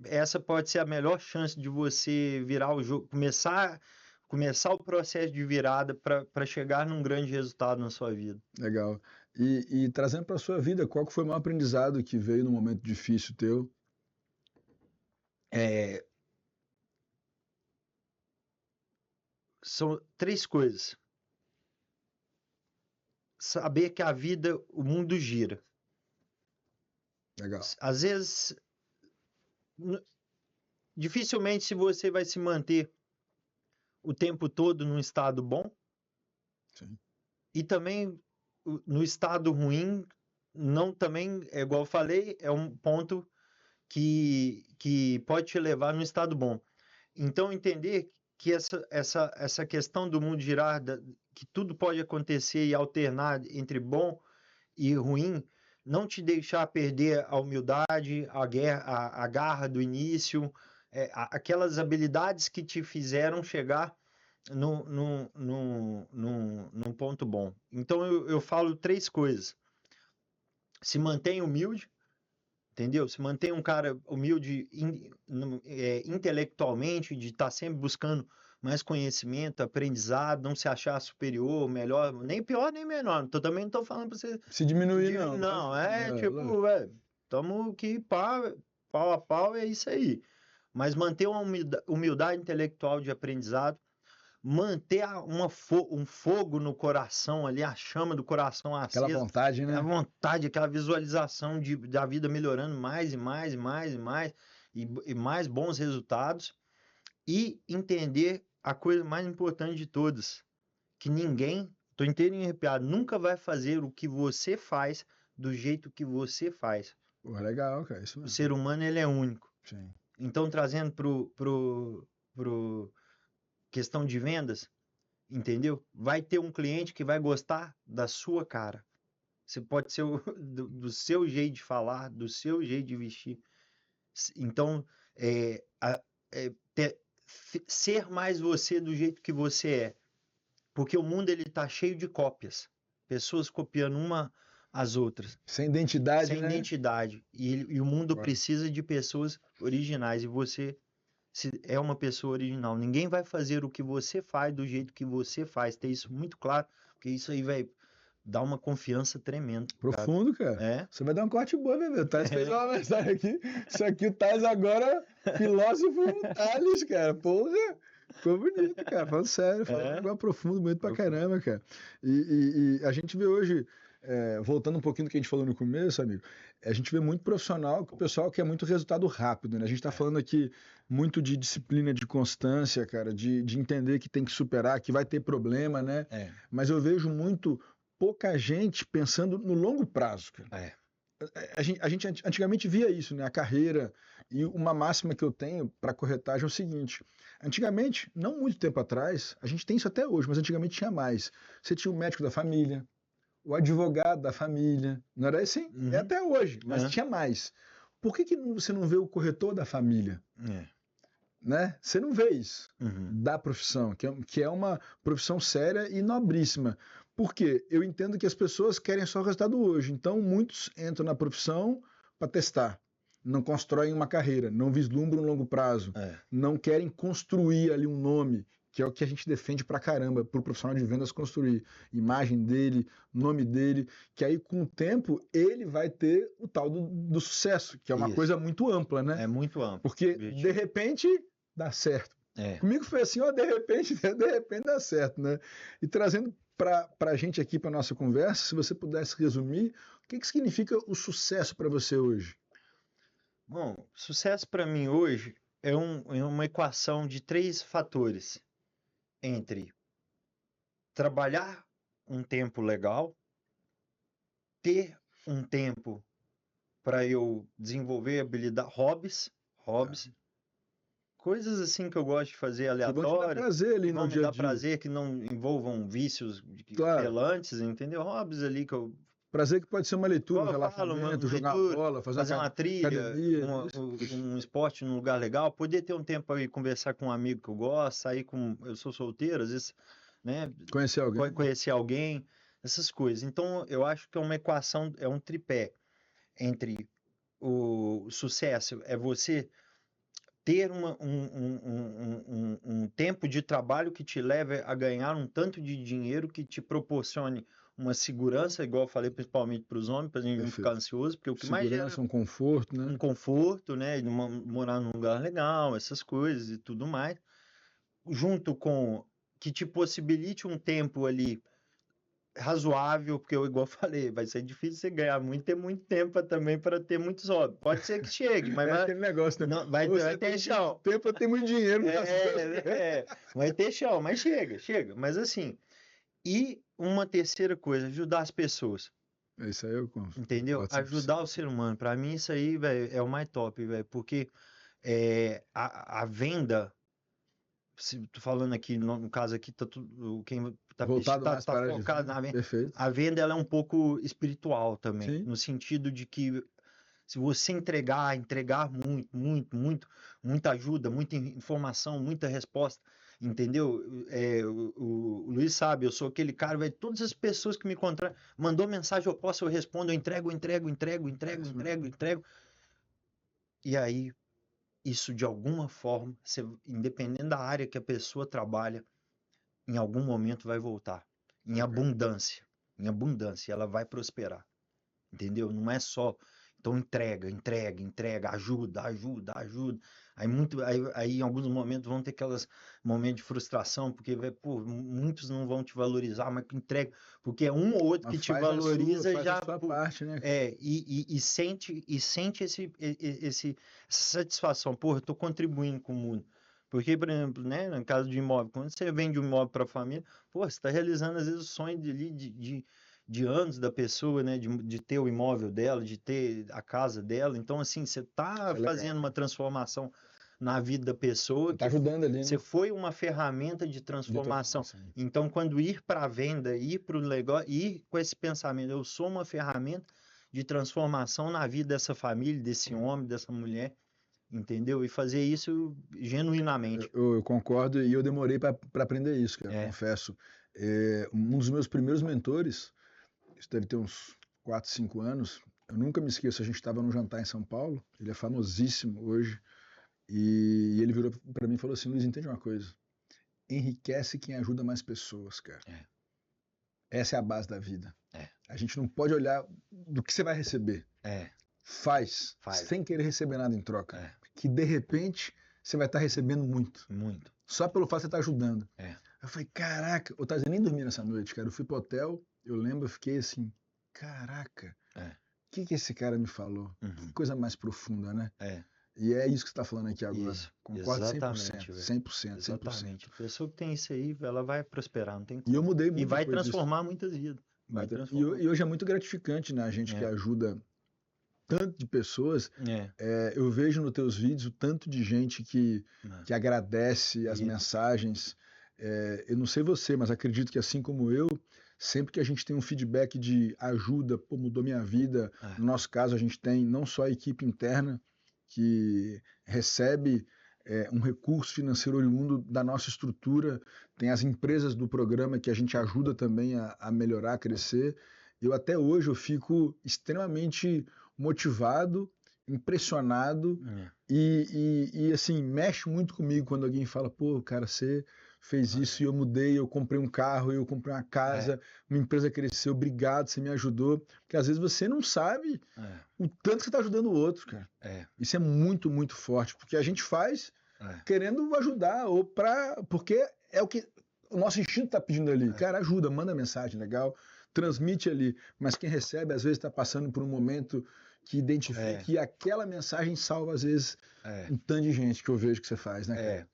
essa pode ser a melhor chance de você virar o jogo, começar começar o processo de virada para chegar num grande resultado na sua vida. Legal. E trazendo para a sua vida, qual que foi o maior aprendizado que veio num momento difícil teu? São 3 coisas. Saber que a vida, o mundo gira. Legal. Às vezes, dificilmente se você vai se manter o tempo todo num estado bom. Sim. E também no estado ruim, não também, é igual eu falei, é um ponto que pode te levar num estado bom. Então, entender que essa questão do mundo girar, que tudo pode acontecer e alternar entre bom e ruim, não te deixar perder a humildade, a garra do início, aquelas habilidades que te fizeram chegar num ponto bom. Então, eu falo 3 coisas. Se mantenha humilde, entendeu? Se mantém um cara humilde intelectualmente, de estar sempre buscando mais conhecimento, aprendizado, não se achar superior, melhor, nem pior nem menor. Também não estou falando para você se diminuir, não. Não, estamos aqui pau a pau, é isso aí. Mas manter uma humildade intelectual de aprendizado, manter um fogo no coração ali, a chama do coração acesa. Aquela vontade, né? A vontade, aquela visualização da vida melhorando mais e mais e mais bons resultados. E entender a coisa mais importante de todas, que ninguém, tô inteiro arrepiado, nunca vai fazer o que você faz do jeito que você faz. Pô, legal, cara, isso mesmo. O ser humano, ele é único. Sim. Então, trazendo pro questão de vendas, entendeu? Vai ter um cliente que vai gostar da sua cara. Você pode ser do seu jeito de falar, do seu jeito de vestir. Então, ser mais você do jeito que você é. Porque o mundo ele tá cheio de cópias. Pessoas copiando uma às outras. Sem identidade, Sem né? identidade. E o mundo precisa de pessoas originais. E você é uma pessoa original. Ninguém vai fazer o que você faz do jeito que você faz. Ter isso muito claro, porque isso aí vai dar uma confiança tremenda. Profundo, cara. Você vai dar um corte bom, meu. O Thales fez uma mensagem aqui. Isso aqui, o Thales agora, filósofo Thales, cara. Porra, ficou bonito, cara. Falando sério, falando igual profundo, bonito pra caramba, cara. E a gente vê hoje, voltando um pouquinho do que a gente falou no começo, amigo, a gente vê muito profissional, o pessoal quer muito resultado rápido, né? A gente tá falando aqui muito de disciplina, de constância, cara, de entender que tem que superar, que vai ter problema, né? Mas eu vejo muito pouca gente pensando no longo prazo, cara. A gente antigamente via isso, né? A carreira. E uma máxima que eu tenho para corretagem é o seguinte: antigamente, não muito tempo atrás, a gente tem isso até hoje, mas antigamente tinha mais. Você tinha o médico da família, o advogado da família, não era assim? Uhum. É até hoje, mas tinha mais. Por que você não vê o corretor da família? Né? Você não vê isso da profissão, que é uma profissão séria e nobríssima. Por quê? Eu entendo que as pessoas querem só o resultado hoje. Então, muitos entram na profissão para testar. Não constroem uma carreira, não vislumbram um longo prazo. Não querem construir ali um nome, que é o que a gente defende pra caramba, para o profissional de vendas construir. Imagem dele, nome dele, que aí com o tempo ele vai ter o tal do sucesso, que é uma coisa muito ampla, né? É muito amplo. Porque, de repente, dá certo. Comigo foi assim, ó, de repente dá certo, né? E trazendo para a gente aqui, para nossa conversa, se você pudesse resumir, o que significa o sucesso para você hoje? Bom, sucesso para mim hoje é uma equação de 3 fatores. Entre trabalhar um tempo legal, ter um tempo para eu desenvolver habilidade, hobbies, coisas assim que eu gosto de fazer aleatórias. Que vão te dar prazer ali no dia a dia. Prazer, que não envolvam vícios pelantes, entendeu? Hobbies ali que eu... Prazer que pode ser uma leitura, um relaxamento, jogar bola, fazer uma trilha, um esporte num lugar legal, poder ter um tempo para ir conversar com um amigo que eu gosto, sair com... Eu sou solteiro, às vezes, né? Conhecer alguém, essas coisas. Então, eu acho que é uma equação, é um tripé entre o sucesso, é você ter um tempo de trabalho que te leve a ganhar um tanto de dinheiro que te proporcione uma segurança, igual eu falei, principalmente para os homens, para a gente não ficar ansioso, porque o que mais gera Segurança, um conforto, né? um conforto, né? Morar num lugar legal, essas coisas e tudo mais, junto com que te possibilite um tempo ali razoável, porque eu, igual eu falei, vai ser difícil você ganhar muito, ter muito tempo também para ter muitos hobbies. Pode ser que chegue, mas vai, aquele negócio, né? não, vai ter chão. Tempo tem muito dinheiro. Vai ter chão, mas chega. Mas assim, e uma terceira coisa, ajudar as pessoas. Isso aí eu entendeu? Ajudar o ser humano. Para mim, isso aí, velho, é o mais top, velho, porque a venda, se tô falando aqui, no caso aqui, tá tudo, quem tá focado na venda. Perfeito. A venda, ela é um pouco espiritual também, Sim. no sentido de que se você entregar muita ajuda, muita informação, muita resposta, entendeu? O Luiz sabe, eu sou aquele cara, velho, todas as pessoas que me encontraram, mandou mensagem, eu respondo, eu entrego. E aí, isso de alguma forma, independente da área que a pessoa trabalha, em algum momento vai voltar. Em abundância, ela vai prosperar. Entendeu? Não é só. Então entrega, ajuda. Aí em alguns momentos vão ter aqueles momentos de frustração, porque muitos não vão te valorizar, mas entrega, porque é um ou outro que te valoriza já. A parte, né? E sente essa satisfação, eu tô contribuindo com o mundo. Porque, por exemplo, né, no caso de imóvel, quando você vende um imóvel para a família, você está realizando às vezes o sonho de anos da pessoa, né, de ter o imóvel dela, de ter a casa dela. Então, assim, você está fazendo uma transformação na vida da pessoa. Está ajudando ali, né? Você foi uma ferramenta de transformação. Então, quando ir para a venda, ir para o negócio, ir com esse pensamento, eu sou uma ferramenta de transformação na vida dessa família, desse homem, dessa mulher, entendeu? E fazer isso genuinamente. Eu concordo e eu demorei para aprender isso, cara, confesso. Um dos meus primeiros mentores, isso deve ter uns 4, 5 anos, eu nunca me esqueço, a gente estava num jantar em São Paulo, ele é famosíssimo hoje, e ele virou para mim e falou assim: Luiz, entende uma coisa? Enriquece quem ajuda mais pessoas, cara. Essa é a base da vida. A gente não pode olhar do que você vai receber. Faz, sem querer receber nada em troca. Que de repente você vai estar recebendo muito. Muito. Só pelo fato de você estar ajudando. Eu falei, caraca, eu tava nem dormindo essa noite, cara. Eu fui pro hotel, eu lembro, eu fiquei assim, caraca, o que esse cara me falou? Que coisa mais profunda, né? E é isso que você está falando aqui agora. Isso, concordo exatamente, 100%. Exatamente. A pessoa que tem isso aí, ela vai prosperar, não tem como. E eu mudei muito. E vai transformar muitas vidas. E hoje é muito gratificante, né? A gente que ajuda tanto de pessoas. Eu vejo nos teus vídeos o tanto de gente que agradece as mensagens. Eu não sei você, mas acredito que assim como eu, sempre que a gente tem um feedback de ajuda, mudou minha vida. No nosso caso, a gente tem não só a equipe interna, que recebe um recurso financeiro oriundo da nossa estrutura, tem as empresas do programa que a gente ajuda também a melhorar, a crescer. Eu até hoje eu fico extremamente motivado, impressionado e assim, mexe muito comigo quando alguém fala, pô, cara, você fez isso e eu mudei, eu comprei um carro, eu comprei uma casa, uma empresa cresceu, obrigado, você me ajudou. Porque às vezes você não sabe o tanto que você está ajudando o outro, cara. Isso é muito, muito forte, porque a gente faz querendo ajudar, porque é o que o nosso instinto está pedindo ali. Cara, ajuda, manda mensagem legal, transmite ali, mas quem recebe às vezes está passando por um momento que identifica que aquela mensagem salva às vezes um tanto de gente que eu vejo que você faz, né, cara?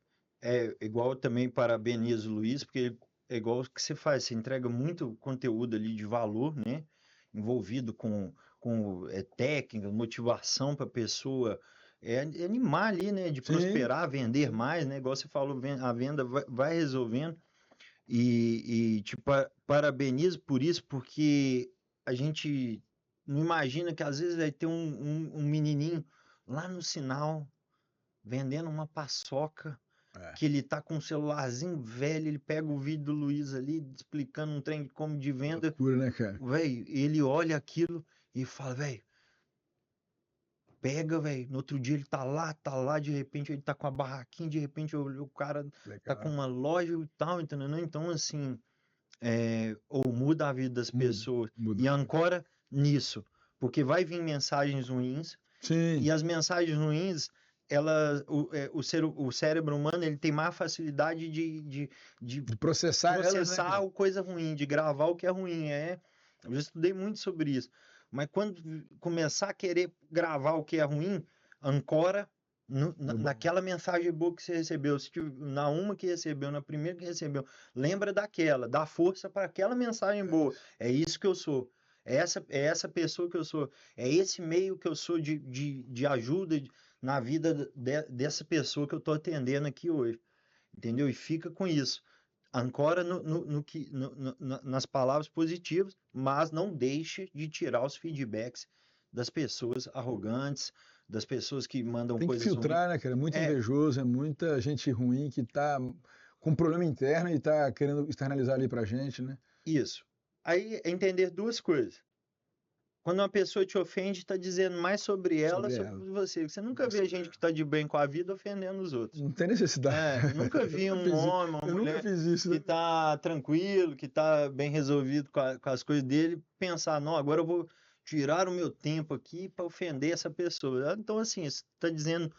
Igual também parabenizo o Luiz, porque é igual o que você faz, você entrega muito conteúdo ali de valor, né? Envolvido com técnica, motivação para a pessoa animar ali, né? De prosperar, vender mais, né? Igual você falou, a venda vai resolvendo. E te parabenizo por isso, porque a gente não imagina que às vezes vai ter um menininho lá no sinal vendendo uma paçoca, que ele tá com um celularzinho velho, ele pega o vídeo do Luiz ali, explicando um trem como de venda. Loucura, né, cara? Véi, ele olha aquilo e fala, velho, pega, velho, no outro dia ele tá lá, de repente ele tá com a barraquinha, de repente o cara tá com Legal. uma loja e tal, entendeu? Então, assim, ou muda a vida das pessoas Muda. e ancora nisso, porque vai vir mensagens ruins, Sim. e as mensagens ruins, o cérebro humano, ele tem mais facilidade de De processar elas, né, processar cara? a coisa ruim, de gravar o que é ruim. Eu já estudei muito sobre isso. Mas quando começar a querer gravar o que é ruim, ancora naquela mensagem boa que você recebeu. Na uma que recebeu, na primeira que recebeu, lembra daquela, dá força para aquela mensagem boa. É isso que eu sou. É essa pessoa que eu sou. É esse meio que eu sou de ajuda na vida dessa pessoa que eu estou atendendo aqui hoje. Entendeu? E fica com isso. Ancora nas palavras positivas, mas não deixe de tirar os feedbacks das pessoas arrogantes, das pessoas que mandam Tem que coisas ruins. filtrar, né, cara? É muito invejoso, é muita gente ruim que tá com problema interno e tá querendo externalizar ali pra gente, né? Isso. Aí é entender duas coisas. Quando uma pessoa te ofende, está dizendo mais sobre ela, sobre você. Você nunca vê gente que está de bem com a vida ofendendo os outros. Não tem necessidade. Nunca vi um homem, uma mulher que está tranquilo, que está bem resolvido com as coisas dele, pensar, não, agora eu vou tirar o meu tempo aqui para ofender essa pessoa. Então, assim, você está dizendo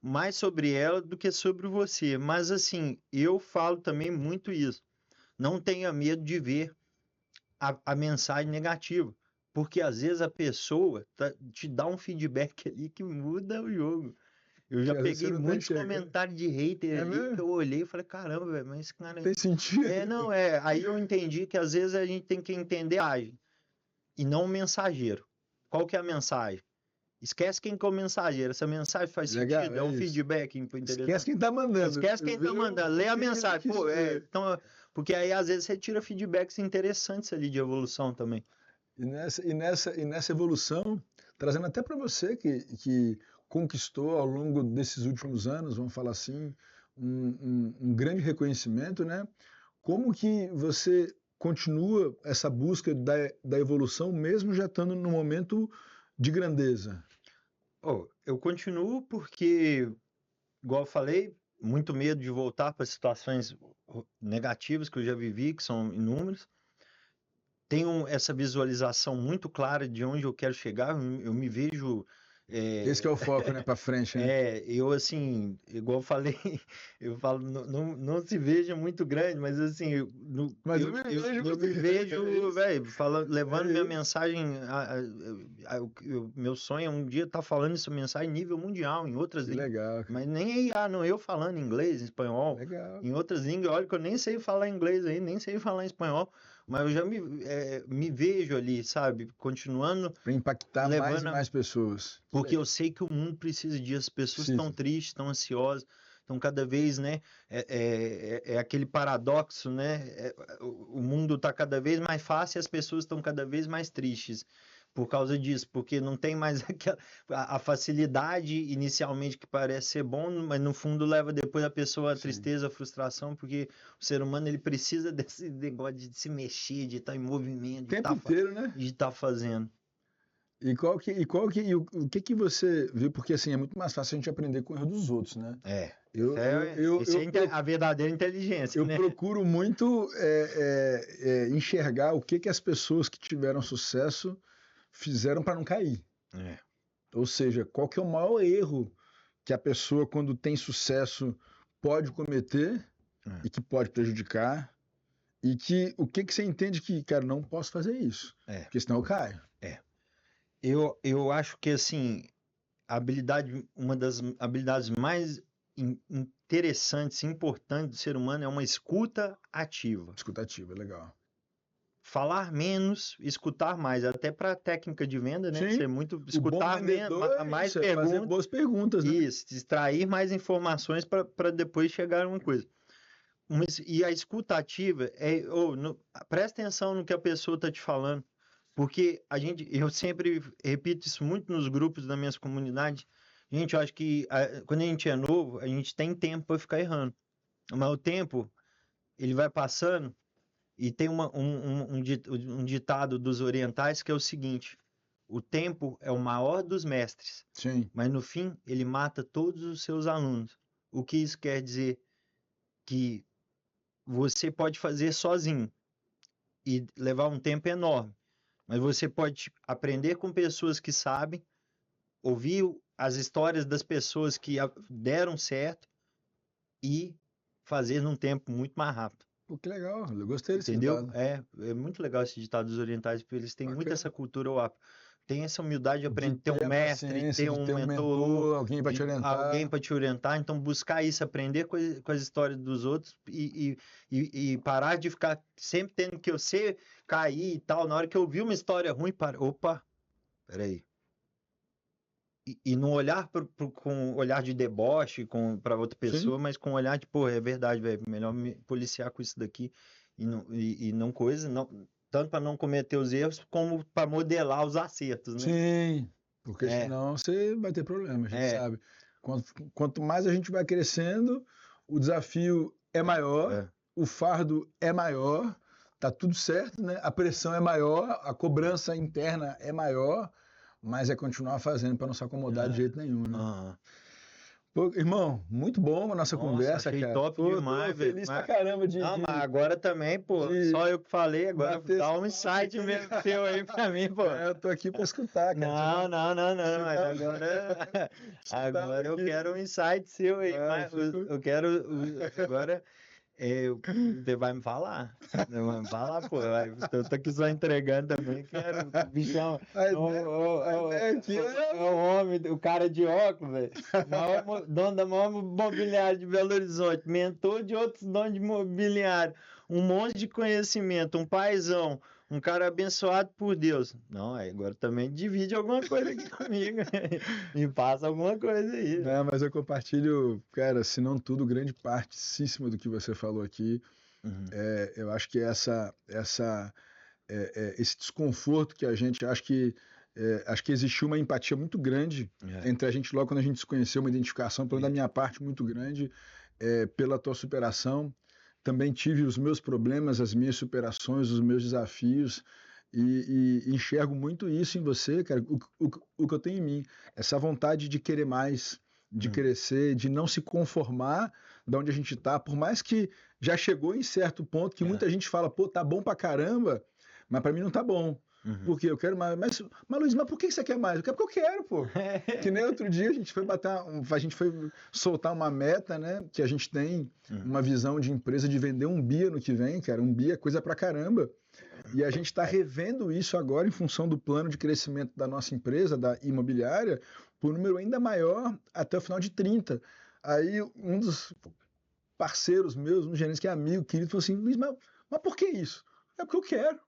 mais sobre ela do que sobre você. Mas, assim, eu falo também muito isso. Não tenha medo de ver a mensagem negativa. Porque às vezes a pessoa te dá um feedback ali que muda o jogo. Eu já peguei muitos comentários de hater ali que eu olhei e falei, caramba, velho, mas esse cara... Tem sentido. Aí eu entendi que às vezes a gente tem que entender a age e não o mensageiro. Qual que é a mensagem? Esquece quem que é o mensageiro. Essa mensagem faz sentido? É um feedback interessante. Esquece quem tá mandando. Esquece quem tá mandando. Lê a mensagem. Então, porque aí às vezes você tira feedbacks interessantes ali de evolução também. E nessa evolução, trazendo até para você que conquistou ao longo desses últimos anos, vamos falar assim, um grande reconhecimento, né? Como que você continua essa busca da evolução, mesmo já estando no momento de grandeza? Eu continuo porque, igual eu falei, muito medo de voltar para situações negativas que eu já vivi, que são inúmeras. Tenho essa visualização muito clara de onde eu quero chegar, eu me vejo... Esse que é o foco, né, para frente, né? Eu assim, igual eu falei, eu falo, não se veja muito grande, mas assim, eu me vejo, velho, levando minha mensagem, meu sonho é um dia estar falando essa mensagem em nível mundial, em outras línguas. Legal. Mas nem eu falando inglês, espanhol, em outras línguas, olha que eu nem sei falar inglês aí, nem sei falar espanhol, mas eu já me vejo ali, sabe, continuando... Para impactar mais e mais pessoas. Porque eu sei que o mundo precisa disso, as pessoas estão tristes, estão ansiosas, estão cada vez, né, aquele paradoxo, né, o mundo está cada vez mais fácil e as pessoas estão cada vez mais tristes por causa disso, porque não tem mais a facilidade inicialmente que parece ser bom, mas no fundo leva depois a pessoa à tristeza, à frustração, porque o ser humano ele precisa desse negócio de se mexer, de estar em movimento, o tempo inteiro, né? De estar fazendo. E o que você viu? Porque assim, é muito mais fácil a gente aprender com o erro dos outros, né? A verdadeira inteligência, né? Eu procuro muito enxergar o que as pessoas que tiveram sucesso fizeram para não cair. Ou seja, qual que é o maior erro que a pessoa, quando tem sucesso, pode cometer e que pode prejudicar, e o que você entende que, cara, não posso fazer isso, porque senão eu caio. Eu acho que, assim, uma das habilidades mais interessantes e importantes do ser humano é uma escuta ativa. Escuta ativa, legal. Falar menos, escutar mais, até para técnica de venda, né? Ser muito escutar mais perguntas. Fazer boas perguntas, né? Isso, extrair mais informações para depois chegar a uma coisa. E a escuta ativa presta atenção no que a pessoa está te falando. Porque eu sempre repito isso muito nos grupos da minha comunidade. Gente, eu acho que quando a gente é novo, a gente tem tempo para ficar errando. Mas o tempo, ele vai passando e tem um ditado dos orientais que é o seguinte: o tempo é o maior dos mestres, Sim. mas no fim ele mata todos os seus alunos. O que isso quer dizer? Que você pode fazer sozinho e levar um tempo enorme, mas você pode aprender com pessoas que sabem, ouvir as histórias das pessoas que deram certo e fazer num tempo muito mais rápido. Pô, que legal, eu gostei desse Entendeu? ditado. É muito legal esse ditado dos orientais, porque eles têm muito Bacana. essa cultura, tem essa humildade de aprender, De ter ter um a mestre, paciência, ter de um ter um mentor, alguém para te alguém orientar. para te orientar, então buscar isso, aprender com as histórias dos outros e parar de ficar sempre tendo que eu ser cair e tal. Na hora que eu vi uma história ruim, opa, peraí. E não olhar com olhar de deboche para outra pessoa, Sim. mas com olhar de, pô, é verdade, velho, melhor me policiar com isso daqui e não coisa, não, tanto para não cometer os erros, como para modelar os acertos, né? Sim, porque É, senão você vai ter problema, a gente é, sabe. Quanto mais a gente vai crescendo, o desafio é maior, é. o fardo é maior, tá tudo certo, né? A pressão é maior, a cobrança interna é maior, mas é continuar fazendo para não se acomodar de jeito nenhum, né? Aham. Pô, irmão, muito bom a nossa Nossa, conversa, achei cara. top Pô, demais, tô velho. feliz pra caramba Não, mas agora também, pô, de só eu que falei, agora bater dá esse um papo insight aqui. mesmo seu aí pra mim, pô. Eu tô aqui pra escutar, cara. Não, mas tá- agora, você tava agora eu aqui. quero um insight seu aí, Ah, mas eu quero, agora, você vai me falar, você vai me falar, pô, eu tô aqui só entregando também, quero, bichão, A ideia aqui é o homem, o cara de óculos, velho, dono da maior imobiliária de Belo Horizonte, mentor de outros donos de imobiliário, um monte de conhecimento, um paizão, um cara abençoado por Deus. Não, agora também divide alguma coisa aqui comigo, me passa alguma coisa aí. Não, mas eu compartilho, cara, se não tudo, grande partíssima do que você falou aqui. Uhum. Eu acho que esse desconforto que a gente, acho que existiu uma empatia muito grande entre a gente logo quando a gente se conheceu, uma identificação, pelo menos da minha parte, muito grande, pela tua superação. Também tive os meus problemas, as minhas superações, os meus desafios, e enxergo muito isso em você, cara, o que eu tenho em mim, essa vontade de querer mais, de crescer, de não se conformar de onde a gente tá, por mais que já chegou em certo ponto que muita gente fala, pô, tá bom pra caramba, mas para mim não tá bom. Porque eu quero mais. Mas Luiz, mas por que você quer mais? Eu quero porque eu quero, pô. Que nem outro dia a gente foi soltar uma meta, né? Que a gente tem uma visão de empresa de vender um BIA no que vem, cara. Um BIA é coisa pra caramba. E a gente está revendo isso agora em função do plano de crescimento da nossa empresa, da imobiliária, por um número ainda maior até o final de 30. Aí um dos parceiros meus, um gerente que é amigo, querido, falou assim, Luiz, mas por que isso? É porque eu quero.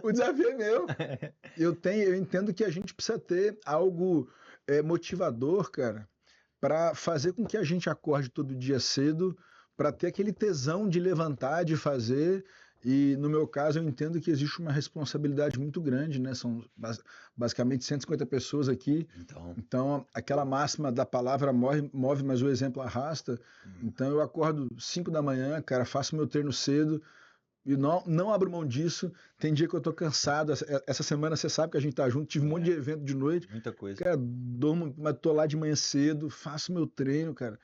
O desafio é meu. Eu entendo que a gente precisa ter algo motivador, cara, para fazer com que a gente acorde todo dia cedo, para ter aquele tesão de levantar, de fazer. E no meu caso, eu entendo que existe uma responsabilidade muito grande, né? São basicamente 150 pessoas aqui. Então aquela máxima da palavra move, mas o exemplo arrasta. Então eu acordo 5 da manhã, cara, faço meu treino cedo. E não abro mão disso. Tem dia que eu tô cansado. Essa semana você sabe que a gente tá junto. Tive um monte de evento de noite. Muita coisa. Cara, durmo, mas tô lá de manhã cedo, faço meu treino, cara.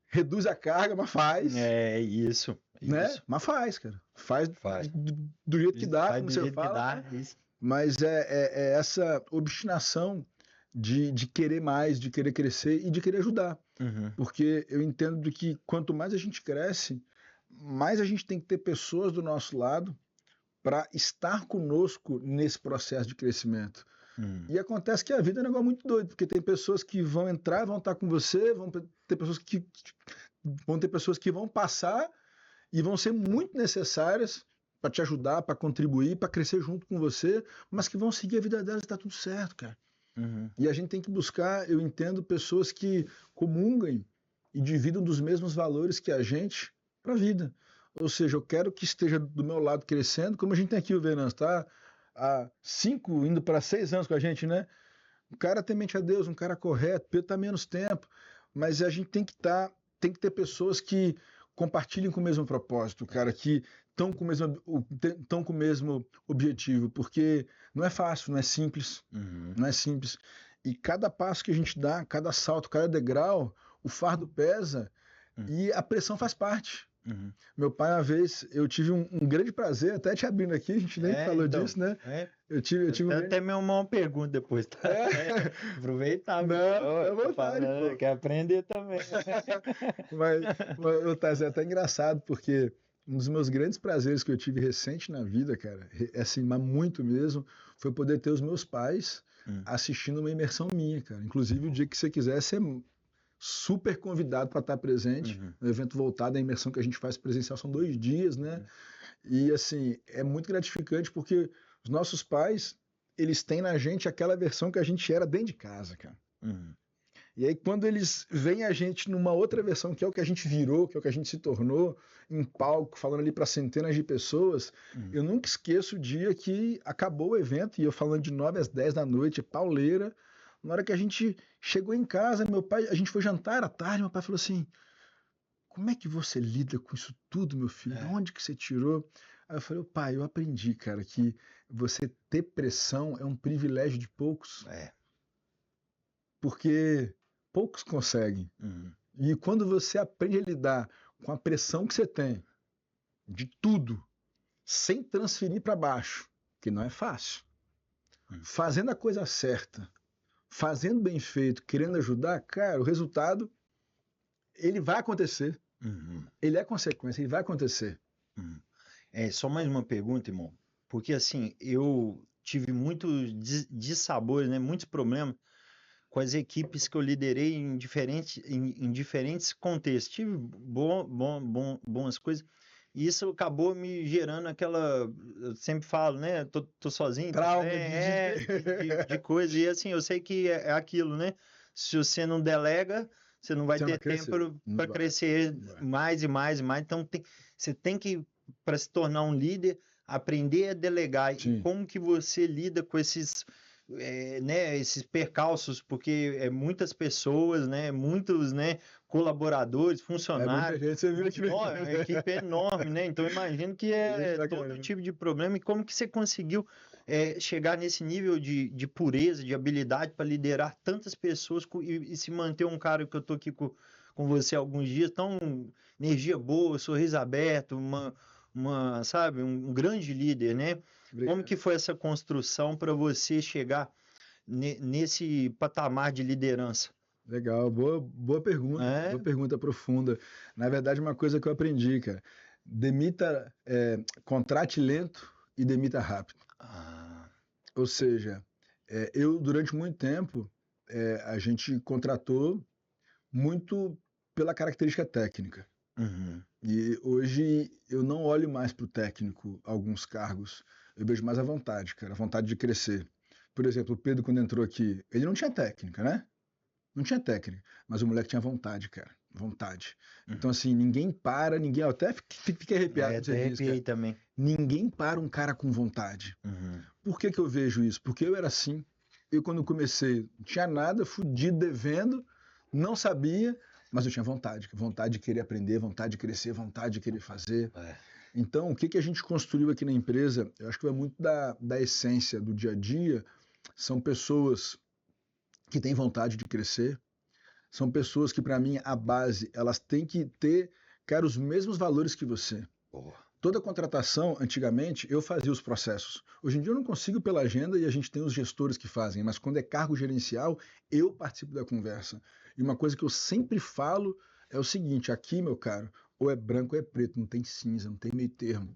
Reduz a carga, mas faz. É isso. Né? Mas faz, cara. Faz. Do jeito que dá, Faz como do você jeito fala. que dá, Né? isso. Mas é essa obstinação de querer mais, de querer crescer e de querer ajudar. Porque eu entendo que quanto mais a gente cresce, mais a gente tem que ter pessoas do nosso lado para estar conosco nesse processo de crescimento. E acontece que a vida é um negócio muito doido, porque tem pessoas que vão entrar, vão estar com você, vão ter pessoas que vão passar e vão ser muito necessárias para te ajudar, para contribuir, para crescer junto com você, mas que vão seguir a vida delas e tá tudo certo, cara. E a gente tem que buscar, eu entendo, pessoas que comunguem e dividam dos mesmos valores que a gente para a vida. Ou seja, eu quero que esteja do meu lado crescendo, como a gente tem aqui o Venâncio, tá? Há 5, indo para 6 anos com a gente, né? Um cara temente a Deus, um cara correto, Pedro tá menos tempo, mas a gente tem que ter pessoas que compartilhem com o mesmo propósito, cara, que estão com o mesmo objetivo, porque não é fácil, não é simples, não é simples. E cada passo que a gente dá, cada salto, cada degrau, o fardo pesa e a pressão faz parte. Meu pai, uma vez, eu tive um grande prazer, até te abrindo aqui, a gente nem falou disso, né? Eu tive até mesmo uma pergunta depois, tá? Aproveitar. Não, é vontade, pô. Quer aprender também. Mas Thais, é até engraçado, porque um dos meus grandes prazeres que eu tive recente na vida, cara, assim, mas muito mesmo, foi poder ter os meus pais assistindo uma imersão minha, cara. Inclusive, o dia que você quiser, você é super convidado para estar presente no evento voltado à imersão que a gente faz presencial, são 2 dias, né? E, assim, é muito gratificante porque os nossos pais, eles têm na gente aquela versão que a gente era dentro de casa, cara. E aí, quando eles veem a gente numa outra versão, que é o que a gente virou, que é o que a gente se tornou, em palco, falando ali para centenas de pessoas, eu nunca esqueço o dia que acabou o evento, e eu falando de 9 às 10 da noite, pauleira. Na hora que a gente chegou em casa, meu pai, a gente foi jantar à tarde, meu pai falou assim, como é que você lida com isso tudo, meu filho? De onde que você tirou? Aí eu falei, pai, eu aprendi, cara, que você ter pressão é um privilégio de poucos. Porque poucos conseguem. E quando você aprende a lidar com a pressão que você tem, de tudo, sem transferir para baixo, que não é fácil, fazendo a coisa certa, fazendo bem feito, querendo ajudar, cara, o resultado, ele vai acontecer. Ele é consequência, ele vai acontecer. Só mais uma pergunta, irmão. Porque, assim, eu tive muitos dissabores, né? Muitos problemas com as equipes que eu liderei em diferentes contextos. Tive boas coisas. E isso acabou me gerando aquela... Eu sempre falo, né? Tô sozinho. Trauma de coisa. E assim, eu sei que é aquilo, né? Se você não delega, você não vai ter tempo para crescer mais e mais e mais. Então, você tem que, para se tornar um líder, aprender a delegar. E como que você lida com esses... esses percalços, porque muitas pessoas, né, muitos, né, colaboradores, funcionários, a equipe é enorme, né, então imagino que todo tipo de problema. E como que você conseguiu chegar nesse nível de pureza, de habilidade para liderar tantas pessoas e se manter um cara que eu tô aqui com você há alguns dias, tão energia boa, sorriso aberto, sabe, um grande líder, né? Obrigado. Como que foi essa construção para você chegar nesse patamar de liderança? Legal, boa pergunta, boa pergunta profunda. Na verdade, uma coisa que eu aprendi, cara, contrate lento e demita rápido. Ou seja, eu durante muito tempo, a gente contratou muito pela característica técnica. E hoje eu não olho mais para o técnico alguns cargos, eu vejo mais a vontade, cara, a vontade de crescer. Por exemplo, o Pedro, quando entrou aqui, ele não tinha técnica, né? Não tinha técnica, mas o moleque tinha vontade, cara, vontade. Então, assim, ninguém, eu até fiquei arrepiado. Até arrepiei também. Ninguém para um cara com vontade. Por que eu vejo isso? Porque eu era assim. Eu, quando comecei, não tinha nada, fudido, devendo, não sabia, mas eu tinha vontade de querer aprender, vontade de crescer, vontade de querer fazer. Então, o que a gente construiu aqui na empresa, eu acho que vai muito da essência do dia a dia, são pessoas que têm vontade de crescer, são pessoas que, para mim, a base, elas têm que ter, cara, os mesmos valores que você. Toda contratação, antigamente, eu fazia os processos. Hoje em dia eu não consigo pela agenda e a gente tem os gestores que fazem, mas quando é cargo gerencial, eu participo da conversa. E uma coisa que eu sempre falo é o seguinte, aqui, meu caro, ou é branco ou é preto, não tem cinza, não tem meio termo.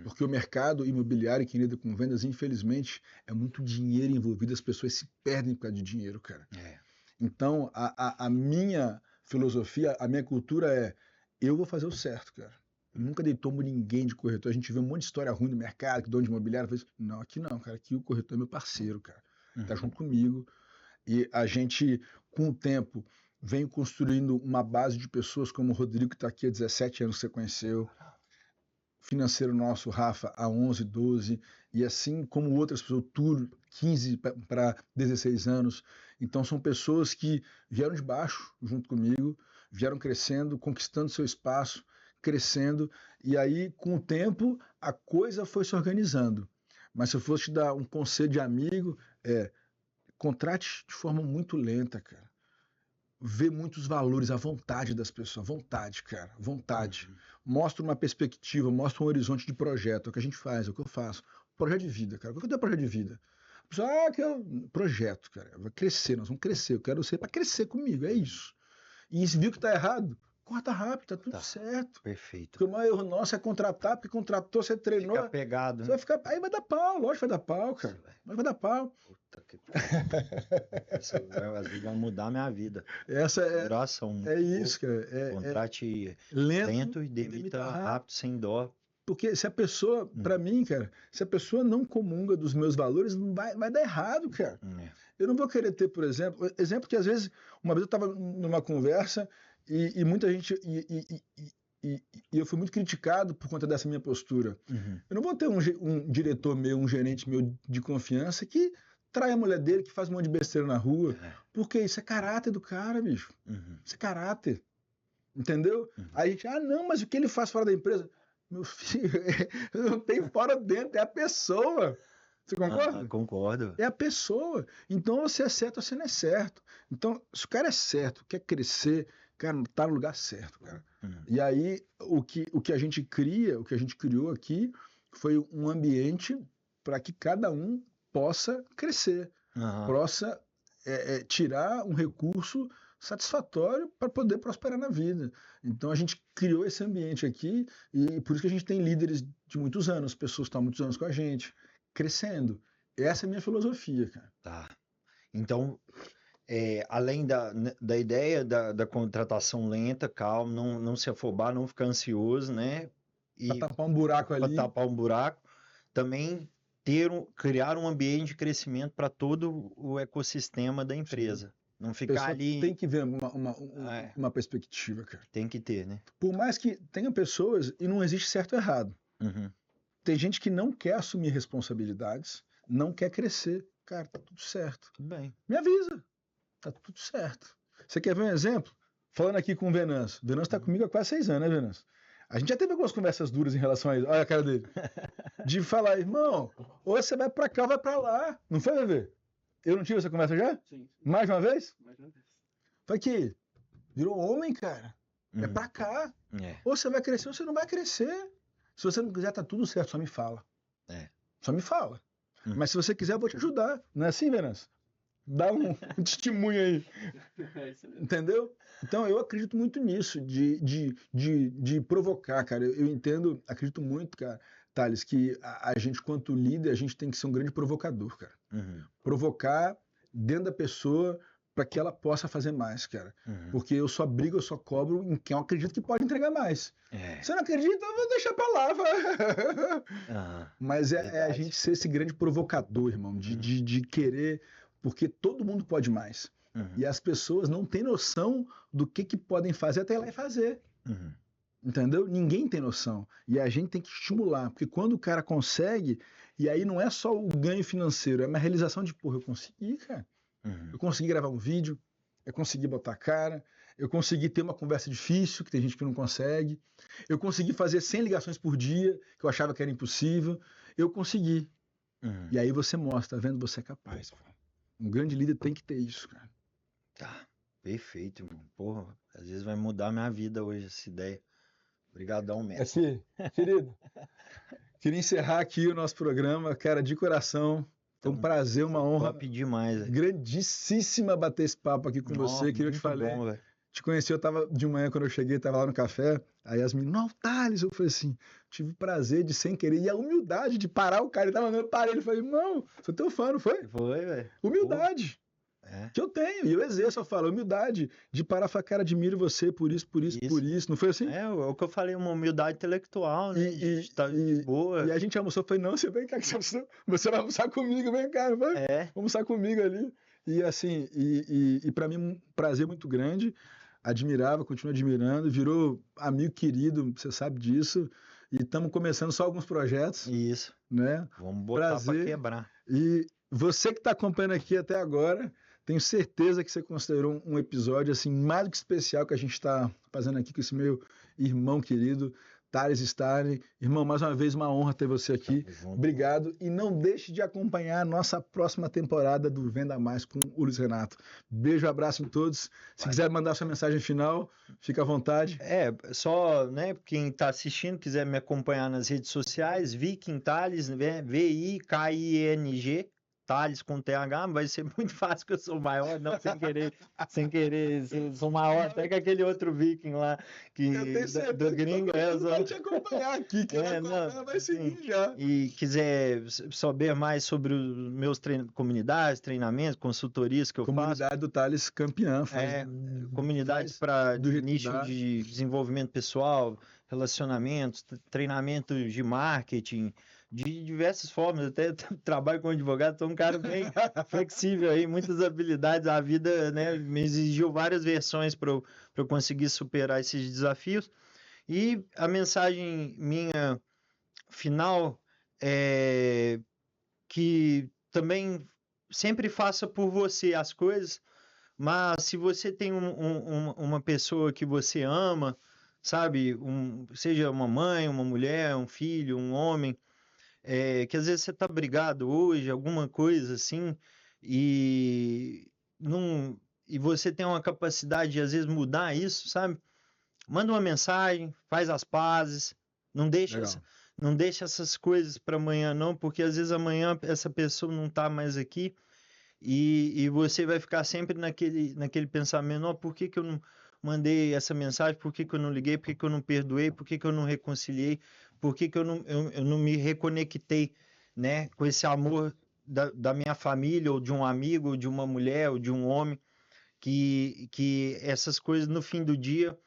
Porque o mercado imobiliário que lida com vendas, infelizmente, é muito dinheiro envolvido, as pessoas se perdem por causa de dinheiro, cara. Então, a minha filosofia, a minha cultura é, eu vou fazer o certo, cara. Eu nunca dei tombo ninguém de corretor. A gente vê um monte de história ruim no mercado, que dono de imobiliário fez. Não, aqui não, cara. Aqui o corretor é meu parceiro, cara. Tá junto comigo. E a gente, com o tempo, vem construindo uma base de pessoas como o Rodrigo, que está aqui há 17 anos, que você conheceu. Financeiro nosso, Rafa, há 11, 12. E assim como outras pessoas, Túlio, 15 para 16 anos. Então são pessoas que vieram de baixo, junto comigo, vieram crescendo, conquistando seu espaço. crescendo, e aí, com o tempo, a coisa foi se organizando. Mas se eu fosse te dar um conselho de amigo, contrate de forma muito lenta, cara. Vê muitos valores, a vontade das pessoas, vontade, cara, vontade. Mostra uma perspectiva, mostra um horizonte de projeto, é o que a gente faz, é o que eu faço. Projeto de vida, cara. O que é projeto de vida? A pessoa, que é projeto, cara. Vai crescer, nós vamos crescer. Eu quero ser para crescer comigo, é isso. E se viu que tá errado, corta rápido, tá tudo certo. Perfeito. Porque o maior erro nosso é contratar, porque contratou, você treinou. Fica pegado, né? Você vai ficar. Aí vai dar pau, lógico que vai dar pau, cara. Mas vai dar pau. Puta que Isso vai mudar a minha vida. Essa é. Duração. É isso, cara. Contrate lento e demita rápido, sem dó. Porque se a pessoa, pra mim, cara, se a pessoa não comunga dos meus valores, vai dar errado, cara. Eu não vou querer ter, por exemplo que às vezes, uma vez eu estava numa conversa e muita gente, e eu fui muito criticado por conta dessa minha postura. Eu não vou ter um diretor meu, um gerente meu de confiança que trai a mulher dele, que faz um monte de besteira na rua, porque isso é caráter do cara, bicho. Isso é caráter. Entendeu? Aí a gente, não, mas o que ele faz fora da empresa? Meu filho, não tem fora dentro, é a pessoa. Você concorda? Concordo. É a pessoa. Então, você é certo ou você não é certo. Então, se o cara é certo, quer crescer, cara, tá no lugar certo, cara. E aí, o que a gente criou aqui foi um ambiente para que cada um possa crescer, possa tirar um recurso satisfatório para poder prosperar na vida. Então a gente criou esse ambiente aqui e por isso que a gente tem líderes de muitos anos, pessoas que estão há muitos anos com a gente, crescendo. Essa é a minha filosofia, cara. Tá. Então, além da ideia da contratação lenta, calma, não se afobar, não ficar ansioso, né? Para tapar um buraco ali. Para tapar um buraco, também criar um ambiente de crescimento para todo o ecossistema da empresa. Sim. Não ficar ali. Tem que ver uma perspectiva, cara. Tem que ter, né? Por mais que tenha pessoas, e não existe certo ou errado. Tem gente que não quer assumir responsabilidades, não quer crescer. Cara, tá tudo certo. Tudo bem. Me avisa. Tá tudo certo. Você quer ver um exemplo? Falando aqui com o Venâncio. O Venâncio tá comigo há quase 6 anos, né, Venâncio? A gente já teve algumas conversas duras em relação a isso. Olha a cara dele. De falar, irmão, ou você vai pra cá ou vai pra lá. Não foi, Bebê? Eu não tive essa conversa já? Sim. Mais uma vez? Mais uma vez. Foi que virou homem, cara. É pra cá. Ou você vai crescer ou você não vai crescer. Se você não quiser, tá tudo certo. Só me fala. Só me fala. Mas se você quiser, eu vou te ajudar. Não é assim, Venâncio? Dá um testemunho aí. É isso mesmo. Entendeu? Então, eu acredito muito nisso, de provocar, cara. Eu entendo, acredito muito, cara, Thales, que a gente, quanto líder, a gente tem que ser um grande provocador, cara. Provocar dentro da pessoa para que ela possa fazer mais, cara. Porque eu só brigo, eu só cobro em quem eu acredito que pode entregar mais. Você não acredita, eu vou deixar pra lá. Mas a gente ser esse grande provocador, irmão, de querer, porque todo mundo pode mais. E as pessoas não têm noção do que podem fazer até ir lá e fazer. Entendeu? Ninguém tem noção. E a gente tem que estimular, porque quando o cara consegue, e aí não é só o ganho financeiro, é uma realização de, porra, eu consegui, cara. Eu consegui gravar um vídeo, eu consegui botar a cara, eu consegui ter uma conversa difícil, que tem gente que não consegue, eu consegui fazer 100 ligações por dia, que eu achava que era impossível, eu consegui. E aí você mostra, tá vendo? Você é capaz. Cara. Um grande líder tem que ter isso, cara. Tá, perfeito, irmão. Porra, às vezes vai mudar a minha vida hoje, essa ideia. Obrigadão, mestre. Querido, queria encerrar aqui o nosso programa, cara, de coração. Foi um prazer, uma honra. Top demais, véio. Grandíssima bater esse papo aqui com você, que eu te falei. Bom, te conheci, eu tava de manhã, quando eu cheguei, tava lá no café, aí as meninas, não, Thales, eu falei assim, tive o prazer de, sem querer, e a humildade de parar o cara, ele tava mandando, parei, ele falou, irmão, sou teu fã, não foi? Foi, velho. Humildade. Que eu tenho, e eu exerço, eu falo, humildade, de parar e falar, cara, admiro você por isso, não foi assim? É o que eu falei, uma humildade intelectual, né? Boa. E a gente almoçou, eu falei, não, você vem cá, você vai almoçar comigo, vem cá, vai, vamos almoçar comigo ali. E assim, e para mim um prazer muito grande, admirava, continuo admirando, virou amigo querido, você sabe disso, e estamos começando só alguns projetos. Isso. Né? Vamos botar para quebrar. E você que está acompanhando aqui até agora, Tenho certeza que você considerou um episódio assim mais do que especial que a gente está fazendo aqui com esse meu irmão querido, Thales Starling. Irmão, mais uma vez uma honra ter você aqui. Obrigado. E não deixe de acompanhar a nossa próxima temporada do Venda Mais com o Luiz Renato. Beijo, abraço em todos. Se quiser mandar sua mensagem final, fica à vontade. Só, né, quem está assistindo, quiser me acompanhar nas redes sociais, Viking Thales, né, VIKING, Thales com TH, vai ser muito fácil que eu sou maior, não, sem querer, sou maior, até que aquele outro Viking lá, do gringo. Vai te acompanhar aqui, que vai seguir já. E quiser saber mais sobre os meus comunidades, treinamentos, consultorias que eu faço. Comunidade do Thales campeã. Comunidade para nicho de desenvolvimento pessoal, relacionamentos, treinamentos de marketing, de diversas formas, até trabalho com advogado, sou um cara bem flexível aí, muitas habilidades, a vida, né, me exigiu várias versões para eu conseguir superar esses desafios. E a mensagem minha final é que também sempre faça por você as coisas, mas se você tem uma pessoa que você ama, sabe, seja uma mãe, uma mulher, um filho, um homem, que às vezes você tá brigado hoje, alguma coisa assim, e você tem uma capacidade de às vezes mudar isso, sabe? Manda uma mensagem, faz as pazes, não deixa essas coisas para amanhã não, porque às vezes amanhã essa pessoa não tá mais aqui e você vai ficar sempre naquele pensamento, oh, por que eu não mandei essa mensagem, por que eu não liguei, por que eu não perdoei, por que eu não reconciliei, por que eu não me reconectei, né, com esse amor da minha família, ou de um amigo, ou de uma mulher, ou de um homem, que essas coisas no fim do dia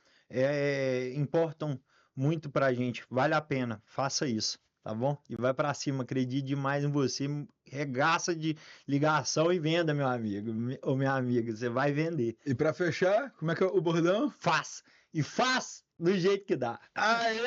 importam muito pra gente. Vale a pena, faça isso, tá bom? E vai pra cima, acredite demais em você, regaça de ligação e venda, meu amigo ou minha amiga, você vai vender. E pra fechar, como é que é o bordão? Faz! E faz do jeito que dá. Aê!